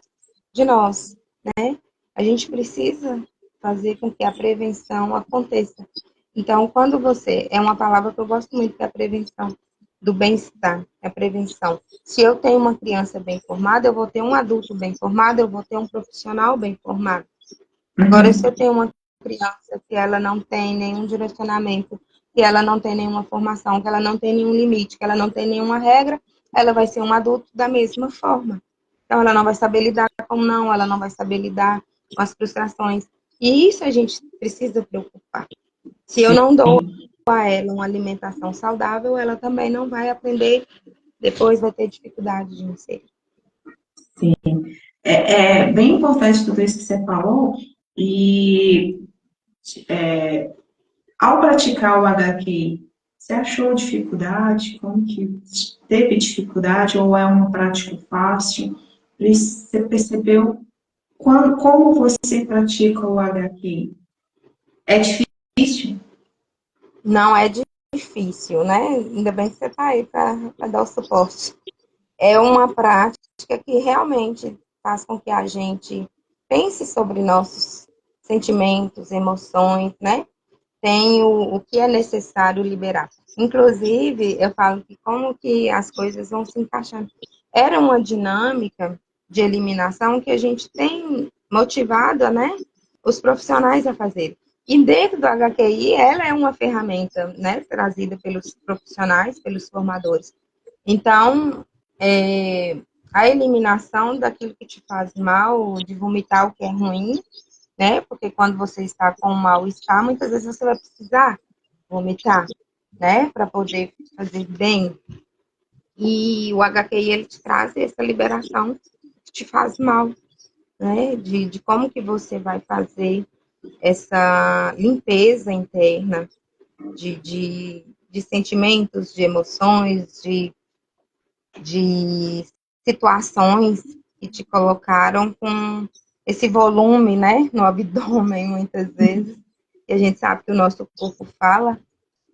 de nós, né? A gente precisa fazer com que a prevenção aconteça. Então, quando você... É uma palavra que eu gosto muito, que é a prevenção do bem-estar, é a prevenção. Se eu tenho uma criança bem formada, eu vou ter um adulto bem formado, eu vou ter um profissional bem formado. Agora, se eu tenho uma criança que ela não tem nenhum direcionamento, que ela não tem nenhuma formação, que ela não tem nenhum limite, que ela não tem nenhuma regra, ela vai ser um adulto da mesma forma. Então, ela não vai saber lidar com não, ela não vai saber lidar com as frustrações. E isso a gente precisa preocupar. Se eu não dou a ela uma alimentação saudável, ela também não vai aprender, depois vai ter dificuldade de inserir. É bem importante tudo isso que você falou, e ao praticar o HQI, você achou dificuldade? Como que teve dificuldade ou é uma prática fácil? Você percebeu como você pratica o HQI? É difícil? Não é difícil, né? Ainda bem que você está aí para dar o suporte. É uma prática que realmente faz com que a gente pense sobre nossos sentimentos, emoções, né? Tem o que é necessário liberar. Inclusive, eu falo que como que as coisas vão se encaixando. Era uma dinâmica de eliminação que a gente tem motivado, né, os profissionais a fazer. E dentro do HQI, ela é uma ferramenta, né, trazida pelos profissionais, pelos formadores. Então, a eliminação daquilo que te faz mal, de vomitar o que é ruim, né? Porque quando você está com mal-estar, muitas vezes você vai precisar vomitar, né? Para poder fazer bem. E o HQI, ele te traz essa liberação que te faz mal, né? De como que você vai fazer essa limpeza interna de sentimentos, de emoções, de situações que te colocaram com esse volume, né, no abdômen, muitas vezes, e a gente sabe que o nosso corpo fala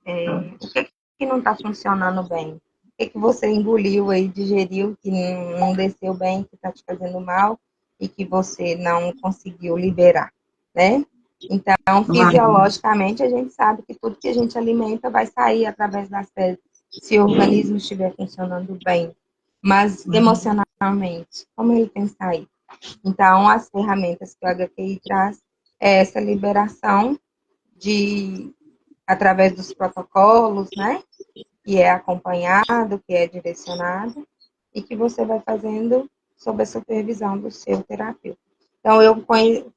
o que não está funcionando bem, o que você engoliu aí, digeriu, que não desceu bem, que está te fazendo mal, e que você não conseguiu liberar, né? Então, fisiologicamente, a gente sabe que tudo que a gente alimenta vai sair através das fezes, se o organismo estiver funcionando bem. Mas, emocionalmente, como ele tem saído? Então, as ferramentas que o HQI traz é essa liberação através dos protocolos, né? Que é acompanhado, que é direcionado, e que você vai fazendo sob a supervisão do seu terapeuta. Então,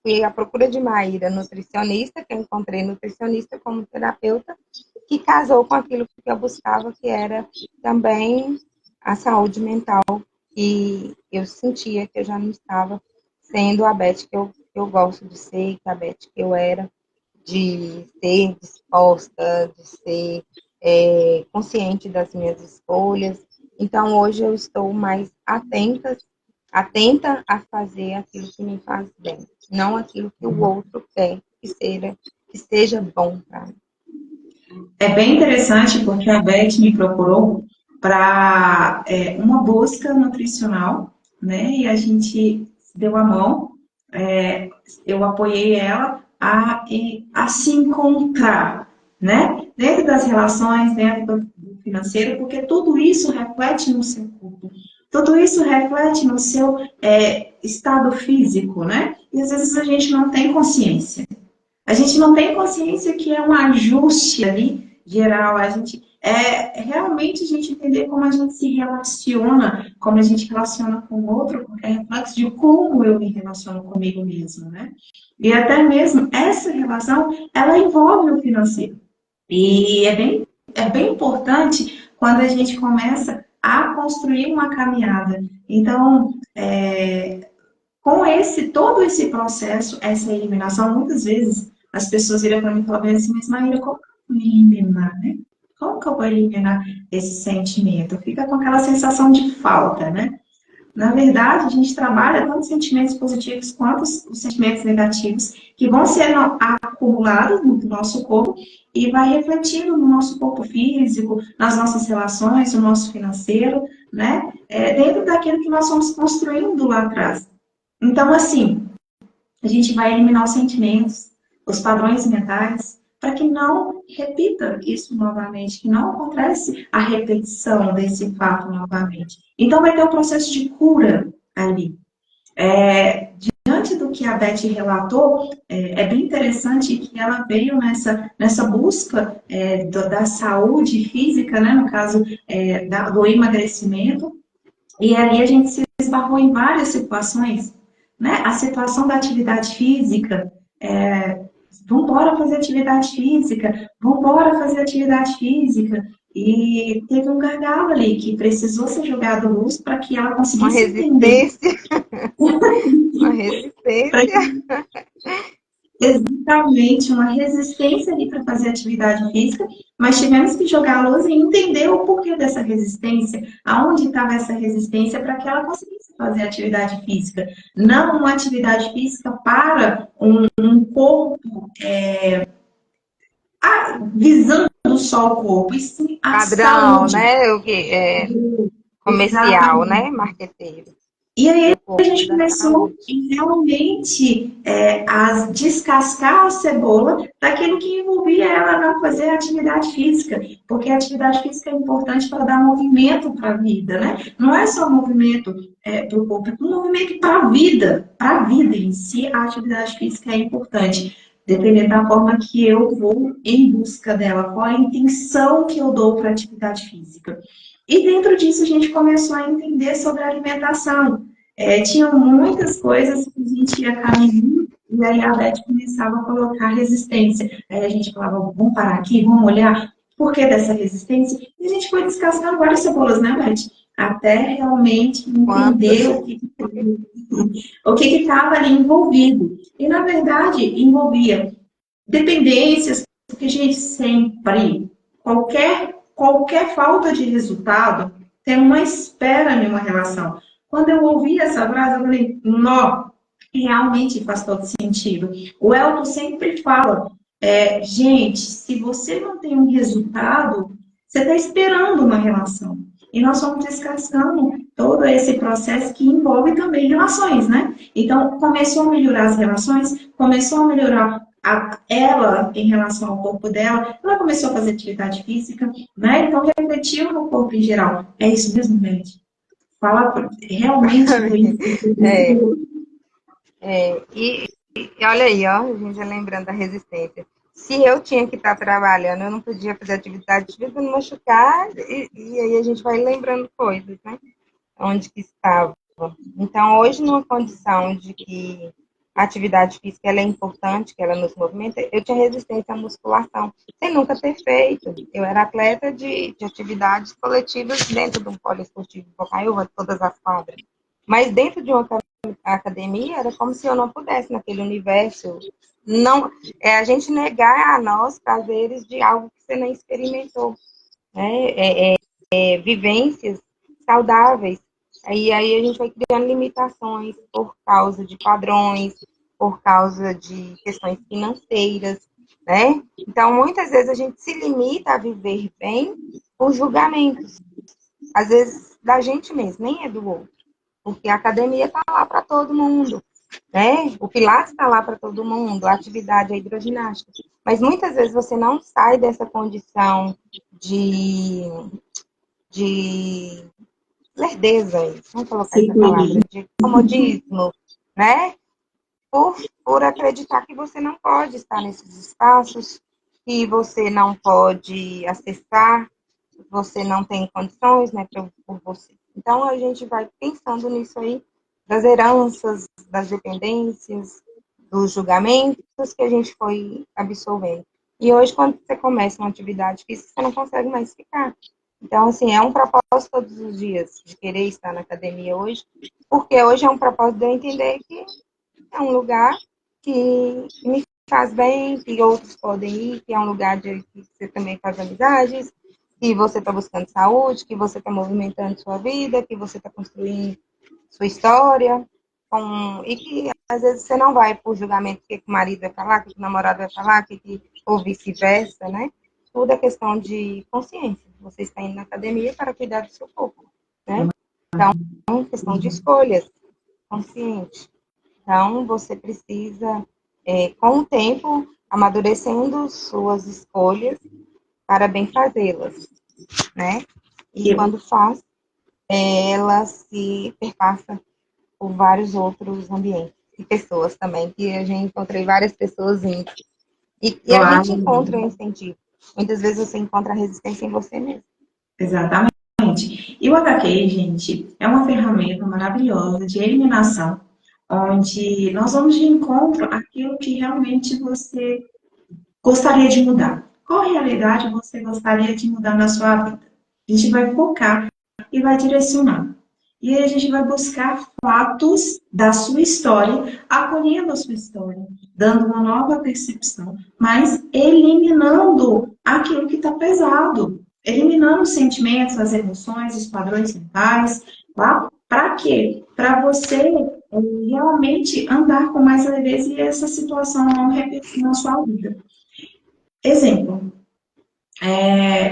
fui à procura de Maíra, nutricionista, que eu encontrei nutricionista como terapeuta, que casou com aquilo que eu buscava, que era também a saúde mental, e eu sentia que eu já não estava sendo a Beth que eu gosto de ser, que a Beth que eu era, de ser disposta, de ser consciente das minhas escolhas. Então, hoje eu estou mais atenta a fazer aquilo que me faz bem, não aquilo que o outro quer que seja bom para mim. É bem interessante porque a Beth me procurou para uma busca nutricional, né? E a gente deu a mão, eu apoiei ela a se encontrar, né? Dentro das relações, dentro do financeiro, porque tudo isso reflete no seu corpo, tudo isso reflete no seu estado físico, né? E às vezes a gente não tem consciência. A gente não tem consciência que é um ajuste ali geral. A gente realmente a gente entender como a gente se relaciona, como a gente relaciona com o outro, porque é reflexo de como eu me relaciono comigo mesmo, né? E até mesmo essa relação, ela envolve o financeiro. E é bem importante quando a gente começa a construir uma caminhada. Então, com todo esse processo, essa eliminação, muitas vezes as pessoas viram para mim e falam assim, mas Maíra, como que eu vou eliminar, né? Como que eu vou eliminar esse sentimento? Fica com aquela sensação de falta, né? Na verdade, a gente trabalha tanto os sentimentos positivos quanto os sentimentos negativos, que vão sendo acumulados no nosso corpo e vai refletindo no nosso corpo físico, nas nossas relações, no nosso financeiro, né? Dentro daquilo que nós fomos construindo lá atrás. Então, assim, a gente vai eliminar os sentimentos, os padrões mentais, para que não repita isso novamente, que não acontece a repetição desse fato novamente. Então, vai ter um processo de cura ali. Diante do que a Beth relatou, é bem interessante que ela veio nessa busca da saúde física, né, no caso do emagrecimento, e ali a gente se esbarrou em várias situações, né? A situação da atividade física, vamos embora fazer atividade física, vamos embora fazer atividade física. E teve um gargalo ali que precisou ser jogado luz para que ela Uma conseguisse entender. resistência, uma resistência. Exatamente, uma resistência ali para fazer atividade física, mas tivemos que jogar a luz e entender o porquê dessa resistência, aonde estava essa resistência para que ela conseguisse fazer atividade física. Não uma atividade física para um corpo visando só o corpo, e sim a Padrão, saúde. né? O que comercial, Exatamente. né? Marqueteiro. E aí O a corpo gente da começou saúde. realmente a descascar a cebola daquilo que envolvia ela não fazer atividade física, porque a atividade física é importante para dar movimento para a vida, né? Não é só movimento para o corpo, é um movimento para a vida em si, a atividade física é importante. Dependendo da forma que eu vou em busca dela, qual a intenção que eu dou para a atividade física. E dentro disso a gente começou a entender sobre a alimentação. Tinham muitas coisas que a gente ia caminhando, e aí a Beth começava a colocar resistência. Aí a gente falava, vamos parar aqui, vamos olhar por que dessa resistência. E a gente foi descascando várias cebolas, né, Beth? Até realmente entender Quantas? o que estava ali envolvido. E, na verdade, envolvia dependências, porque, gente, sempre, qualquer falta de resultado tem uma espera em uma relação. Quando eu ouvi essa frase, eu falei, nó, realmente faz todo sentido. O Elton sempre fala, gente, se você não tem um resultado, você está esperando uma relação. E nós vamos descascando todo esse processo que envolve também relações, né? Então, começou a melhorar as relações, começou a melhorar ela em relação ao corpo dela, ela começou a fazer atividade física, né? Então, refletiu no corpo em geral. É isso mesmo, gente? Fala realmente foi É, isso. e olha aí, ó, a gente já lembrando da resistência. Se eu tinha que estar trabalhando, eu não podia fazer atividade física, não machucar, e aí a gente vai lembrando coisas, né? Onde que estava. Então, hoje, numa condição de que a atividade física ela é importante, que ela nos movimenta, eu tinha resistência à musculação, sem nunca ter feito. Eu era atleta de atividades coletivas dentro de um poliesportivo de Bocaiúva, todas as quadras. Mas dentro de uma academia, era como se eu não pudesse naquele universo. Não, é a gente negar a nós prazeres de algo que você nem experimentou. Né? Vivências saudáveis. Aí a gente vai criando limitações por causa de padrões, por causa de questões financeiras, né? Então, muitas vezes a gente se limita a viver bem por julgamentos. Às vezes, da gente mesmo, nem é do outro. Porque a academia está lá para todo mundo, né? O Pilates está lá para todo mundo, a atividade, a hidroginástica. Mas muitas vezes você não sai dessa condição de lerdeza, vamos colocar essa palavra, de comodismo, né? Por acreditar que você não pode estar nesses espaços, que você não pode acessar, você não tem condições, né, por você. Então, a gente vai pensando nisso aí, das heranças, das dependências, dos julgamentos que a gente foi absorvendo. E hoje, quando você começa uma atividade física, você não consegue mais ficar. Então, assim, é um propósito todos os dias de querer estar na academia hoje, porque hoje é um propósito de eu entender que é um lugar que me faz bem, que outros podem ir, que é um lugar que você também faz amizades, que você está buscando saúde, que você está movimentando sua vida, que você está construindo sua história, e que às vezes você não vai por julgamento que o marido vai falar, que o namorado vai falar, ou vice-versa, né? Tudo é questão de consciência. Você está indo na academia para cuidar do seu corpo, né? Então, é questão de escolhas conscientes. Então, você precisa, com o tempo, amadurecendo suas escolhas para bem fazê-las, né? E quando faz, ela se perpassa por vários outros ambientes e pessoas também, que a gente encontrei várias pessoas indo. E a gente encontra um incentivo. Muitas vezes você encontra a resistência em você mesmo. Exatamente. E o HQ, gente, é uma ferramenta maravilhosa de eliminação, onde nós vamos de encontro àquilo que realmente você gostaria de mudar. Qual realidade você gostaria de mudar na sua vida? A gente vai focar e vai direcionar. E aí a gente vai buscar fatos da sua história, acolhendo a sua história, dando uma nova percepção, mas eliminando aquilo que está pesado, eliminando os sentimentos, as emoções, os padrões mentais, tá? Para quê? Para você realmente andar com mais leveza e essa situação não repetir na sua vida. Exemplo,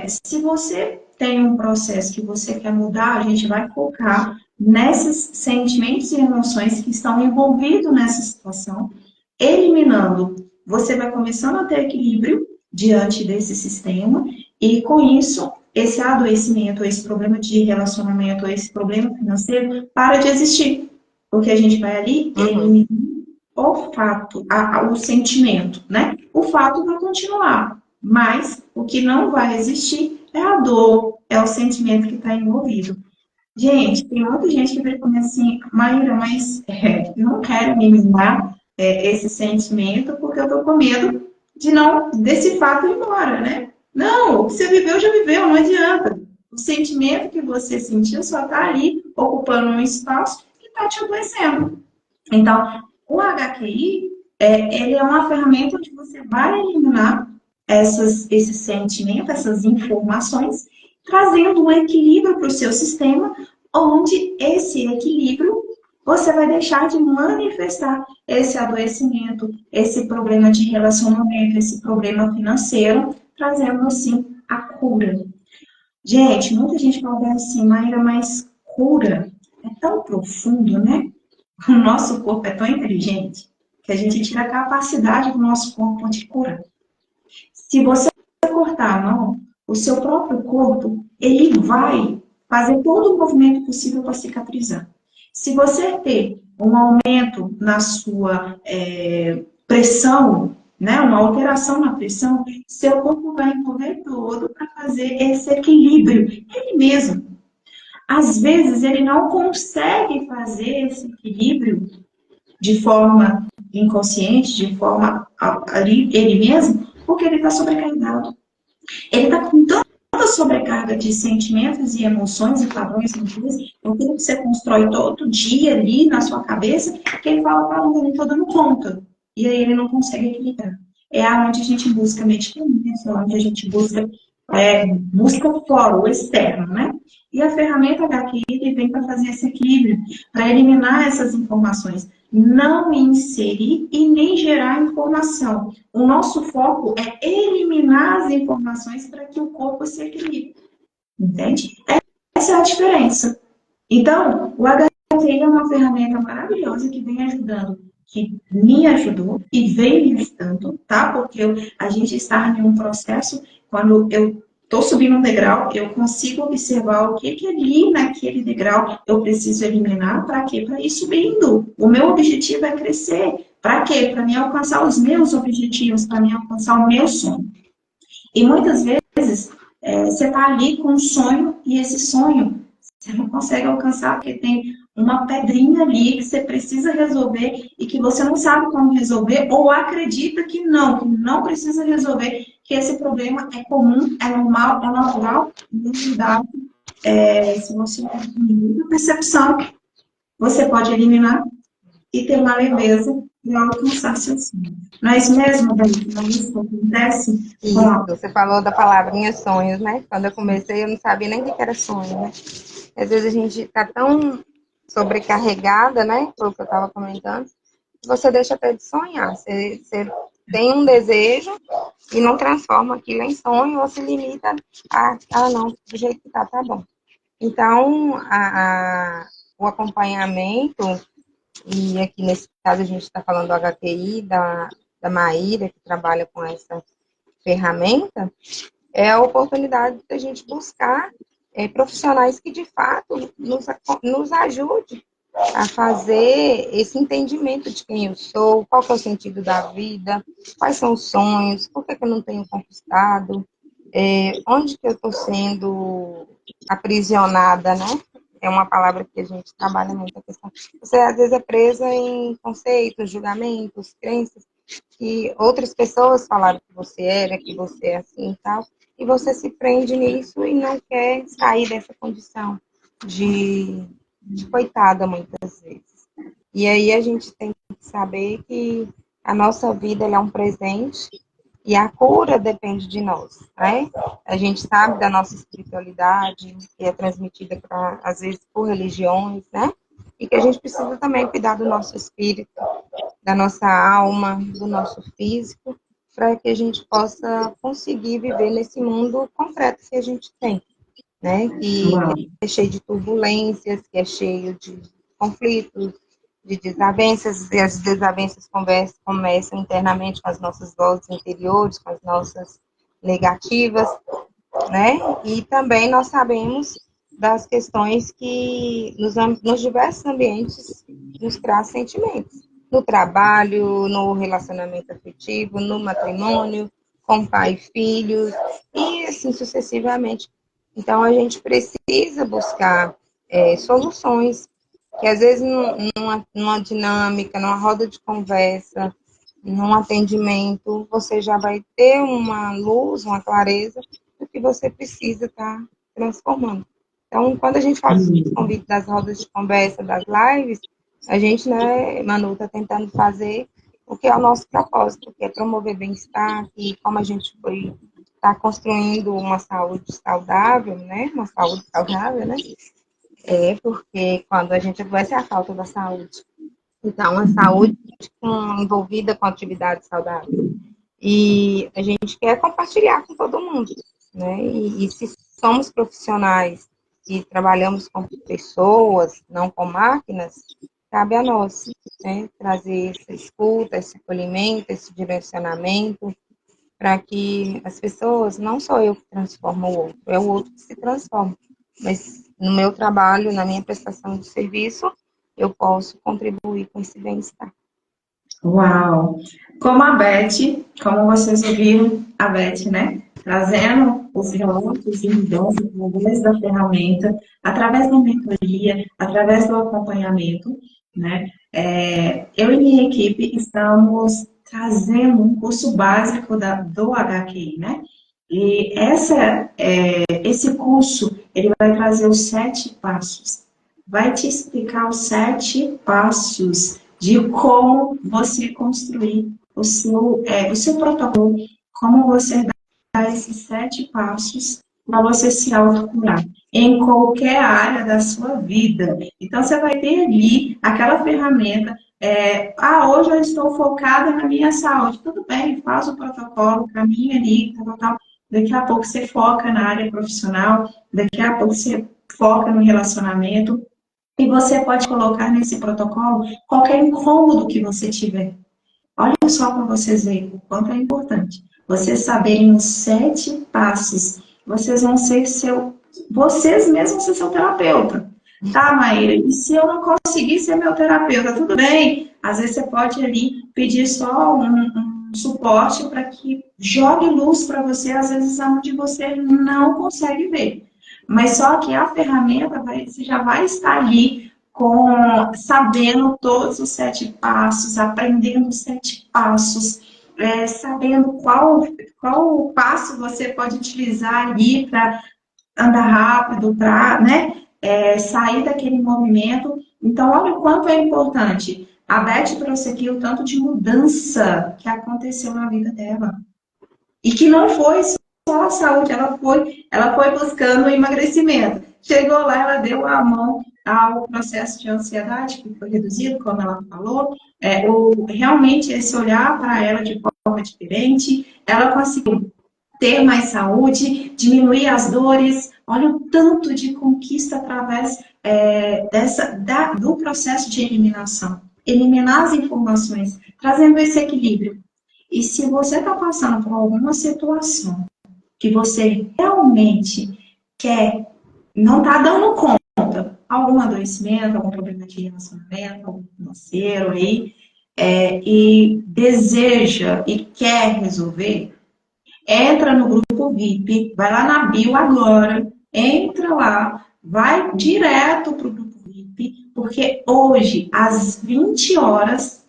se você tem um processo que você quer mudar, a gente vai focar nesses sentimentos e emoções que estão envolvidos nessa situação, eliminando. Você vai começando a ter equilíbrio diante desse sistema e, com isso, esse adoecimento, esse problema de relacionamento, esse problema financeiro para de existir. Porque a gente vai ali eliminar o fato, o sentimento, né? O fato vai continuar. Mas o que não vai existir é a dor, é o sentimento que está envolvido. Gente, tem muita gente que vai comer assim, Maíra, mas eu não quero eliminar esse sentimento porque eu estou com medo desse fato ir embora, né? Não, o que você viveu, já viveu, não adianta. O sentimento que você sentiu só está ali, ocupando um espaço que está te adoecendo. Então, o HQI, ele é uma ferramenta onde você vai eliminar esses sentimentos, essas informações, trazendo um equilíbrio para o seu sistema, onde esse equilíbrio você vai deixar de manifestar esse adoecimento, esse problema de relacionamento, esse problema financeiro, trazendo, assim, a cura. Gente, muita gente fala assim, Maíra, mas cura é tão profundo, né? O nosso corpo é tão inteligente que a gente tira a capacidade do nosso corpo de curar. Se você cortar a mão, o seu próprio corpo, ele vai fazer todo o movimento possível para cicatrizar. Se você ter um aumento na sua pressão, né, uma alteração na pressão, seu corpo vai envolver todo para fazer esse equilíbrio, ele mesmo. Às vezes, ele não consegue fazer esse equilíbrio de forma inconsciente, de forma ali, ele mesmo, porque ele está sobrecarregado. Ele está com tanta sobrecarga de sentimentos e emoções e padrões mentais, aquilo que você constrói todo dia ali na sua cabeça, que ele fala, para eu não estou dando conta. E aí ele não consegue equilibrar. É onde a gente busca medicamentos, é onde a gente busca fora, o externo, né? E a ferramenta HQI vem para fazer esse equilíbrio, para eliminar essas informações, não inserir e nem gerar informação. O nosso foco é eliminar as informações para que o corpo se equilibre, entende? Essa é a diferença. Então, o HTI é uma ferramenta maravilhosa que vem ajudando, que me ajudou e vem me ajudando, tá? Porque a gente está em um processo, quando eu estou subindo um degrau, eu consigo observar o que ali naquele degrau eu preciso eliminar, para quê? Para ir subindo. O meu objetivo é crescer. Para quê? Para me alcançar os meus objetivos, para me alcançar o meu sonho. E muitas vezes, você está ali com um sonho e esse sonho você não consegue alcançar porque tem uma pedrinha ali que você precisa resolver e que você não sabe como resolver ou acredita que não precisa resolver, que esse problema é comum, é normal, é natural, e na verdade, se você tem a percepção, você pode eliminar e ter uma leveza e alcançar seu sonho. Não é isso mesmo, Daí? Não é isso que acontece Isso, você falou da palavrinha sonhos, né? Quando eu comecei, eu não sabia nem o que era sonho, né? Às vezes a gente está tão sobrecarregada, né? Foi o que eu estava comentando, que você deixa até de sonhar. Você tem um desejo e não transforma aquilo em sonho, ou se limita a não, do jeito que tá bom. Então, o acompanhamento, e aqui nesse caso a gente está falando do HTI, da Maíra, que trabalha com essa ferramenta, é a oportunidade da gente buscar profissionais que, de fato, nos ajudem a fazer esse entendimento de quem eu sou, qual que é o sentido da vida, quais são os sonhos, por que eu não tenho conquistado, onde que eu estou sendo aprisionada, né? É uma palavra que a gente trabalha muito, a questão. Você, às vezes, é presa em conceitos, julgamentos, crenças, que outras pessoas falaram que você era, que você é assim e tal, e você se prende nisso e não quer sair dessa condição de coitada, muitas vezes. E aí a gente tem que saber que a nossa vida é um presente e a cura depende de nós, né? A gente sabe da nossa espiritualidade, que é transmitida, às vezes, por religiões, né? E que a gente precisa também cuidar do nosso espírito, da nossa alma, do nosso físico, para que a gente possa conseguir viver nesse mundo concreto que a gente tem, né? Que é cheio de turbulências, que é cheio de conflitos, de desavenças, e as desavenças começam internamente com as nossas vozes interiores, com as nossas negativas, né? E também nós sabemos das questões que nos diversos ambientes nos traz sentimentos. No trabalho, no relacionamento afetivo, no matrimônio, com pai e filhos, e assim sucessivamente. Então, a gente precisa buscar soluções, que às vezes numa dinâmica, numa roda de conversa, num atendimento, você já vai ter uma luz, uma clareza do que você precisa estar transformando. Então, quando a gente faz os convites das rodas de conversa, das lives, a gente, né, Manu, está tentando fazer o que é o nosso propósito, que é promover bem-estar, e como a gente está construindo uma saúde saudável, né, uma saúde saudável, né, porque quando a gente adoece é a falta da saúde. Então, a saúde envolvida com atividade saudável. E a gente quer compartilhar com todo mundo, né? E se somos profissionais e trabalhamos com pessoas, não com máquinas, cabe a nós, né? Trazer essa escuta, esse acolhimento, esse direcionamento, para que as pessoas, não só eu que transformo o outro, é o outro que se transforma, mas no meu trabalho, na minha prestação de serviço, eu posso contribuir com esse bem-estar. Uau! Como a Beth, como vocês ouviram, a Beth, né? Trazendo os relatos e mudanças através da ferramenta, através da mentoria, através do acompanhamento, né? Eu e minha equipe estamos trazendo um curso básico do HQI, né? E esse curso, ele vai trazer os 7 passos. Vai te explicar os 7 passos de como você construir o seu protocolo, como você dar esses 7 passos para você se autocurar em qualquer área da sua vida. Então, você vai ter ali aquela ferramenta. Hoje eu estou focada na minha saúde. Tudo bem, faz o protocolo, caminha ali, tal, tal, tal. Daqui a pouco você foca na área profissional, daqui a pouco você foca no relacionamento, e você pode colocar nesse protocolo qualquer incômodo que você tiver. Olha só para vocês verem o quanto é importante. Vocês saberem os 7 passos, vocês vão ser vocês mesmos ser seu terapeuta. Tá, Maíra? E se eu não conseguir ser meu terapeuta, tudo bem? Às vezes você pode ali pedir só um suporte para que jogue luz para você, às vezes onde você não consegue ver. Mas só que a ferramenta você já vai estar ali sabendo todos os 7 passos, aprendendo os 7 passos, sabendo qual passo você pode utilizar ali para andar rápido, para, né, sair daquele movimento. Então, olha o quanto é importante. A Beth trouxe aqui o tanto de mudança que aconteceu na vida dela. E que não foi só a saúde, ela foi buscando o emagrecimento. Chegou lá, ela deu a mão ao processo de ansiedade, que foi reduzido, como ela falou, realmente esse olhar para ela de forma diferente, ela conseguiu ter mais saúde, diminuir as dores. Olha o tanto de conquista através do processo de eliminação. Eliminar as informações, trazendo esse equilíbrio. E se você está passando por alguma situação que você realmente quer, não está dando conta, algum adoecimento, algum problema de relacionamento, algum financeiro aí, e deseja e quer resolver, entra no grupo VIP, vai lá na bio agora, entra lá, vai direto para o grupo VIP, porque hoje, às 20 horas,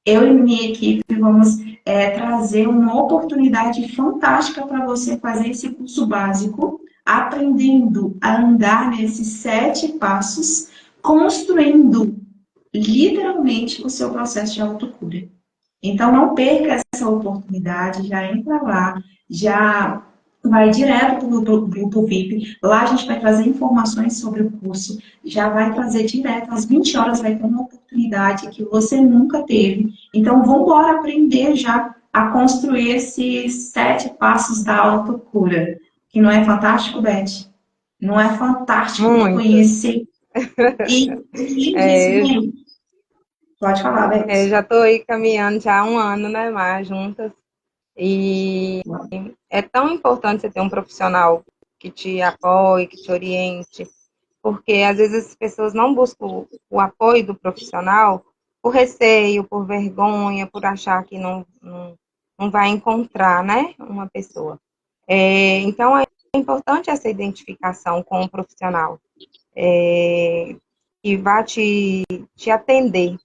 eu e minha equipe vamos trazer uma oportunidade fantástica para você fazer esse curso básico, aprendendo a andar nesses 7 passos, construindo literalmente o seu processo de autocura. Então, não perca essa oportunidade, já entra lá, já vai direto para o grupo VIP. Lá a gente vai trazer informações sobre o curso, já vai trazer direto, às 20 horas vai ter uma oportunidade que você nunca teve. Então, vamos embora aprender já a construir esses 7 passos da autocura. Que não é fantástico, Beth? Não é fantástico Muito. conhecer e lindíssimo. Pode falar, Eu Beth. já estou aí caminhando já há um ano, né, Mar, juntas. E é tão importante você ter um profissional que te apoie, que te oriente, porque às vezes as pessoas não buscam o apoio do profissional por receio, por vergonha, por achar que não vai encontrar, né, uma pessoa. Então, é importante essa identificação com o profissional, que vai te atender,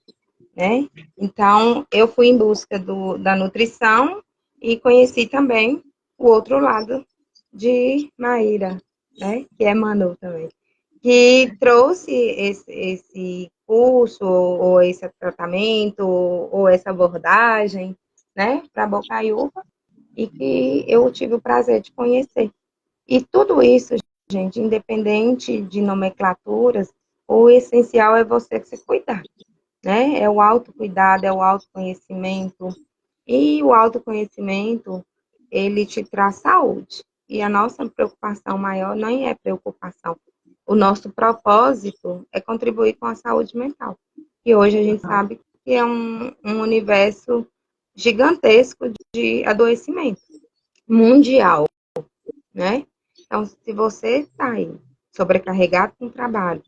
né? Então, eu fui em busca da nutrição e conheci também o outro lado de Maíra, né? Que é Manu também, que trouxe esse curso, ou esse tratamento, ou essa abordagem, né? Para Bocaiúva, e que eu tive o prazer de conhecer. E tudo isso, gente, independente de nomenclaturas, o essencial é você se cuidar, né? É o autocuidado, é o autoconhecimento. E o autoconhecimento, ele te traz saúde. E a nossa preocupação maior nem é preocupação. O nosso propósito é contribuir com a saúde mental. E hoje a gente sabe que é um universo gigantesco de adoecimento mundial, né? Então, se você está aí sobrecarregado com o trabalho,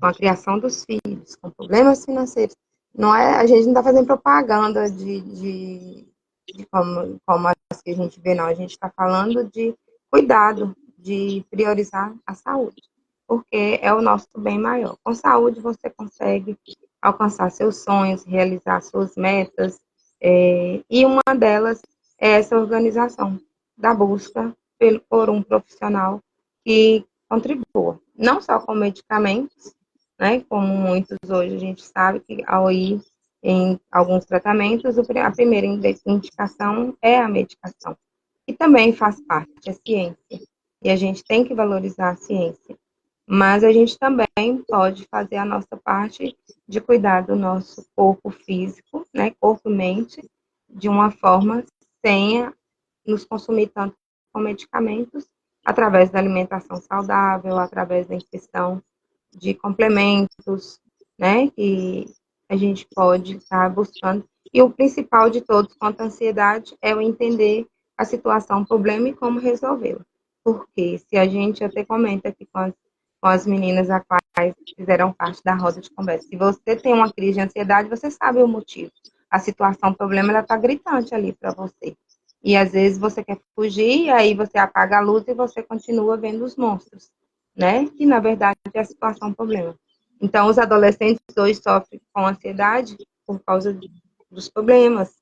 com a criação dos filhos, com problemas financeiros, não é, a gente não está fazendo propaganda de como as que a gente vê, não. A gente está falando de cuidado de priorizar a saúde, porque é o nosso bem maior. Com saúde, você consegue alcançar seus sonhos, realizar suas metas, e uma delas é essa organização da busca por um profissional que contribua, não só com medicamentos, né, como muitos hoje a gente sabe que ao ir em alguns tratamentos, a primeira indicação é a medicação, que também faz parte, é ciência, e a gente tem que valorizar a ciência, mas a gente também pode fazer a nossa parte de cuidar do nosso corpo físico, né, corpo e mente, de uma forma sem nos consumir tanto com medicamentos, através da alimentação saudável, através da ingestão de complementos, né, que a gente pode estar buscando. E o principal de todos quanto à ansiedade é o entender a situação, o problema e como resolvê-lo. Porque se a gente até comenta aqui com as meninas a quais fizeram parte da roda de conversa, se você tem uma crise de ansiedade, você sabe o motivo. A situação, o problema, ela está gritante ali para você. E às vezes você quer fugir, e aí você apaga a luz e você continua vendo os monstros, né? Que na verdade é a situação, o problema. Então, os adolescentes hoje sofrem com ansiedade por causa dos problemas,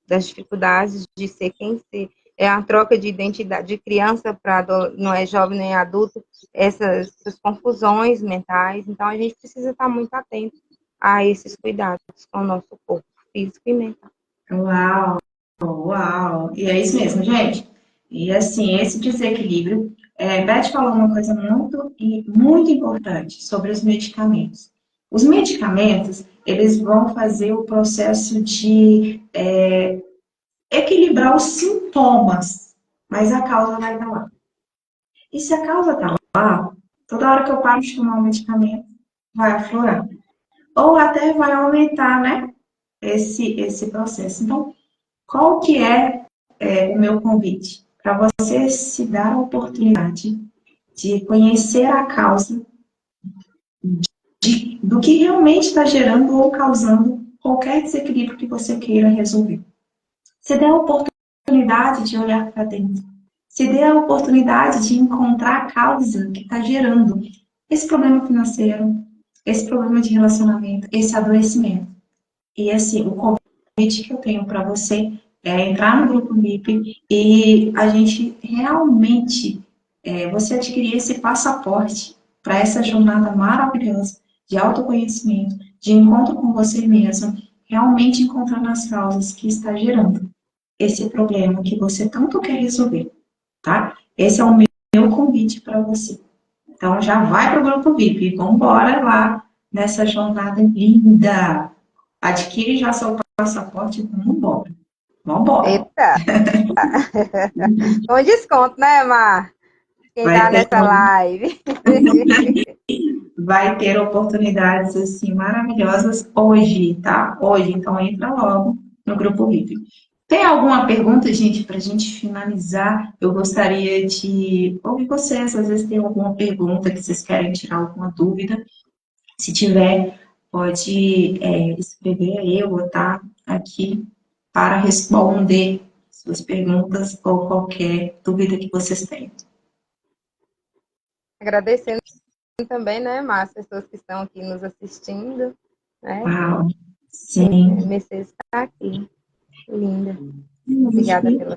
das dificuldades de ser quem ser. É a troca de identidade de criança para não é jovem nem adulto, essas confusões mentais. Então, a gente precisa estar muito atento a esses cuidados com o nosso corpo físico e mental. Uau, uau. E é isso mesmo, gente. E assim, esse desequilíbrio. Beth falou uma coisa muito importante sobre os medicamentos. Os medicamentos, eles vão fazer o processo de equilibrar os sintomas, mas a causa vai estar lá. E se a causa está lá, toda hora que eu paro de tomar um medicamento, vai aflorar. Ou até vai aumentar, né, esse processo. Então, qual que é o meu convite? Para você se dar a oportunidade de conhecer a causa do que realmente está gerando ou causando qualquer desequilíbrio que você queira resolver. Se dê a oportunidade de olhar para dentro. Se dê a oportunidade de encontrar a causa que está gerando esse problema financeiro, esse problema de relacionamento, esse adoecimento. E assim, o convite que eu tenho para você é entrar no grupo VIP e a gente realmente, você adquirir esse passaporte para essa jornada maravilhosa de autoconhecimento, de encontro com você mesmo, realmente encontrando as causas que está gerando esse problema que você tanto quer resolver, tá? Esse é o meu convite para você. Então já vai para o grupo VIP, vamos embora lá nessa jornada linda. Adquire já seu passaporte e vamos embora. Vamos embora. Eita! Com desconto, né, Mar? Quem tá nessa live. Vai ter oportunidades assim maravilhosas hoje, tá? Hoje, então entra logo no grupo VIP. Tem alguma pergunta, gente, para a gente finalizar? Eu gostaria de ouvir vocês. Às vezes tem alguma pergunta que vocês querem tirar alguma dúvida. Se tiver, pode escrever aí, eu vou estar aqui para responder suas perguntas ou qualquer dúvida que vocês tenham. Agradecendo também, né, Mar, as pessoas que estão aqui nos assistindo, né? Uau, sim. Mercedes está aqui. Linda. Obrigada pela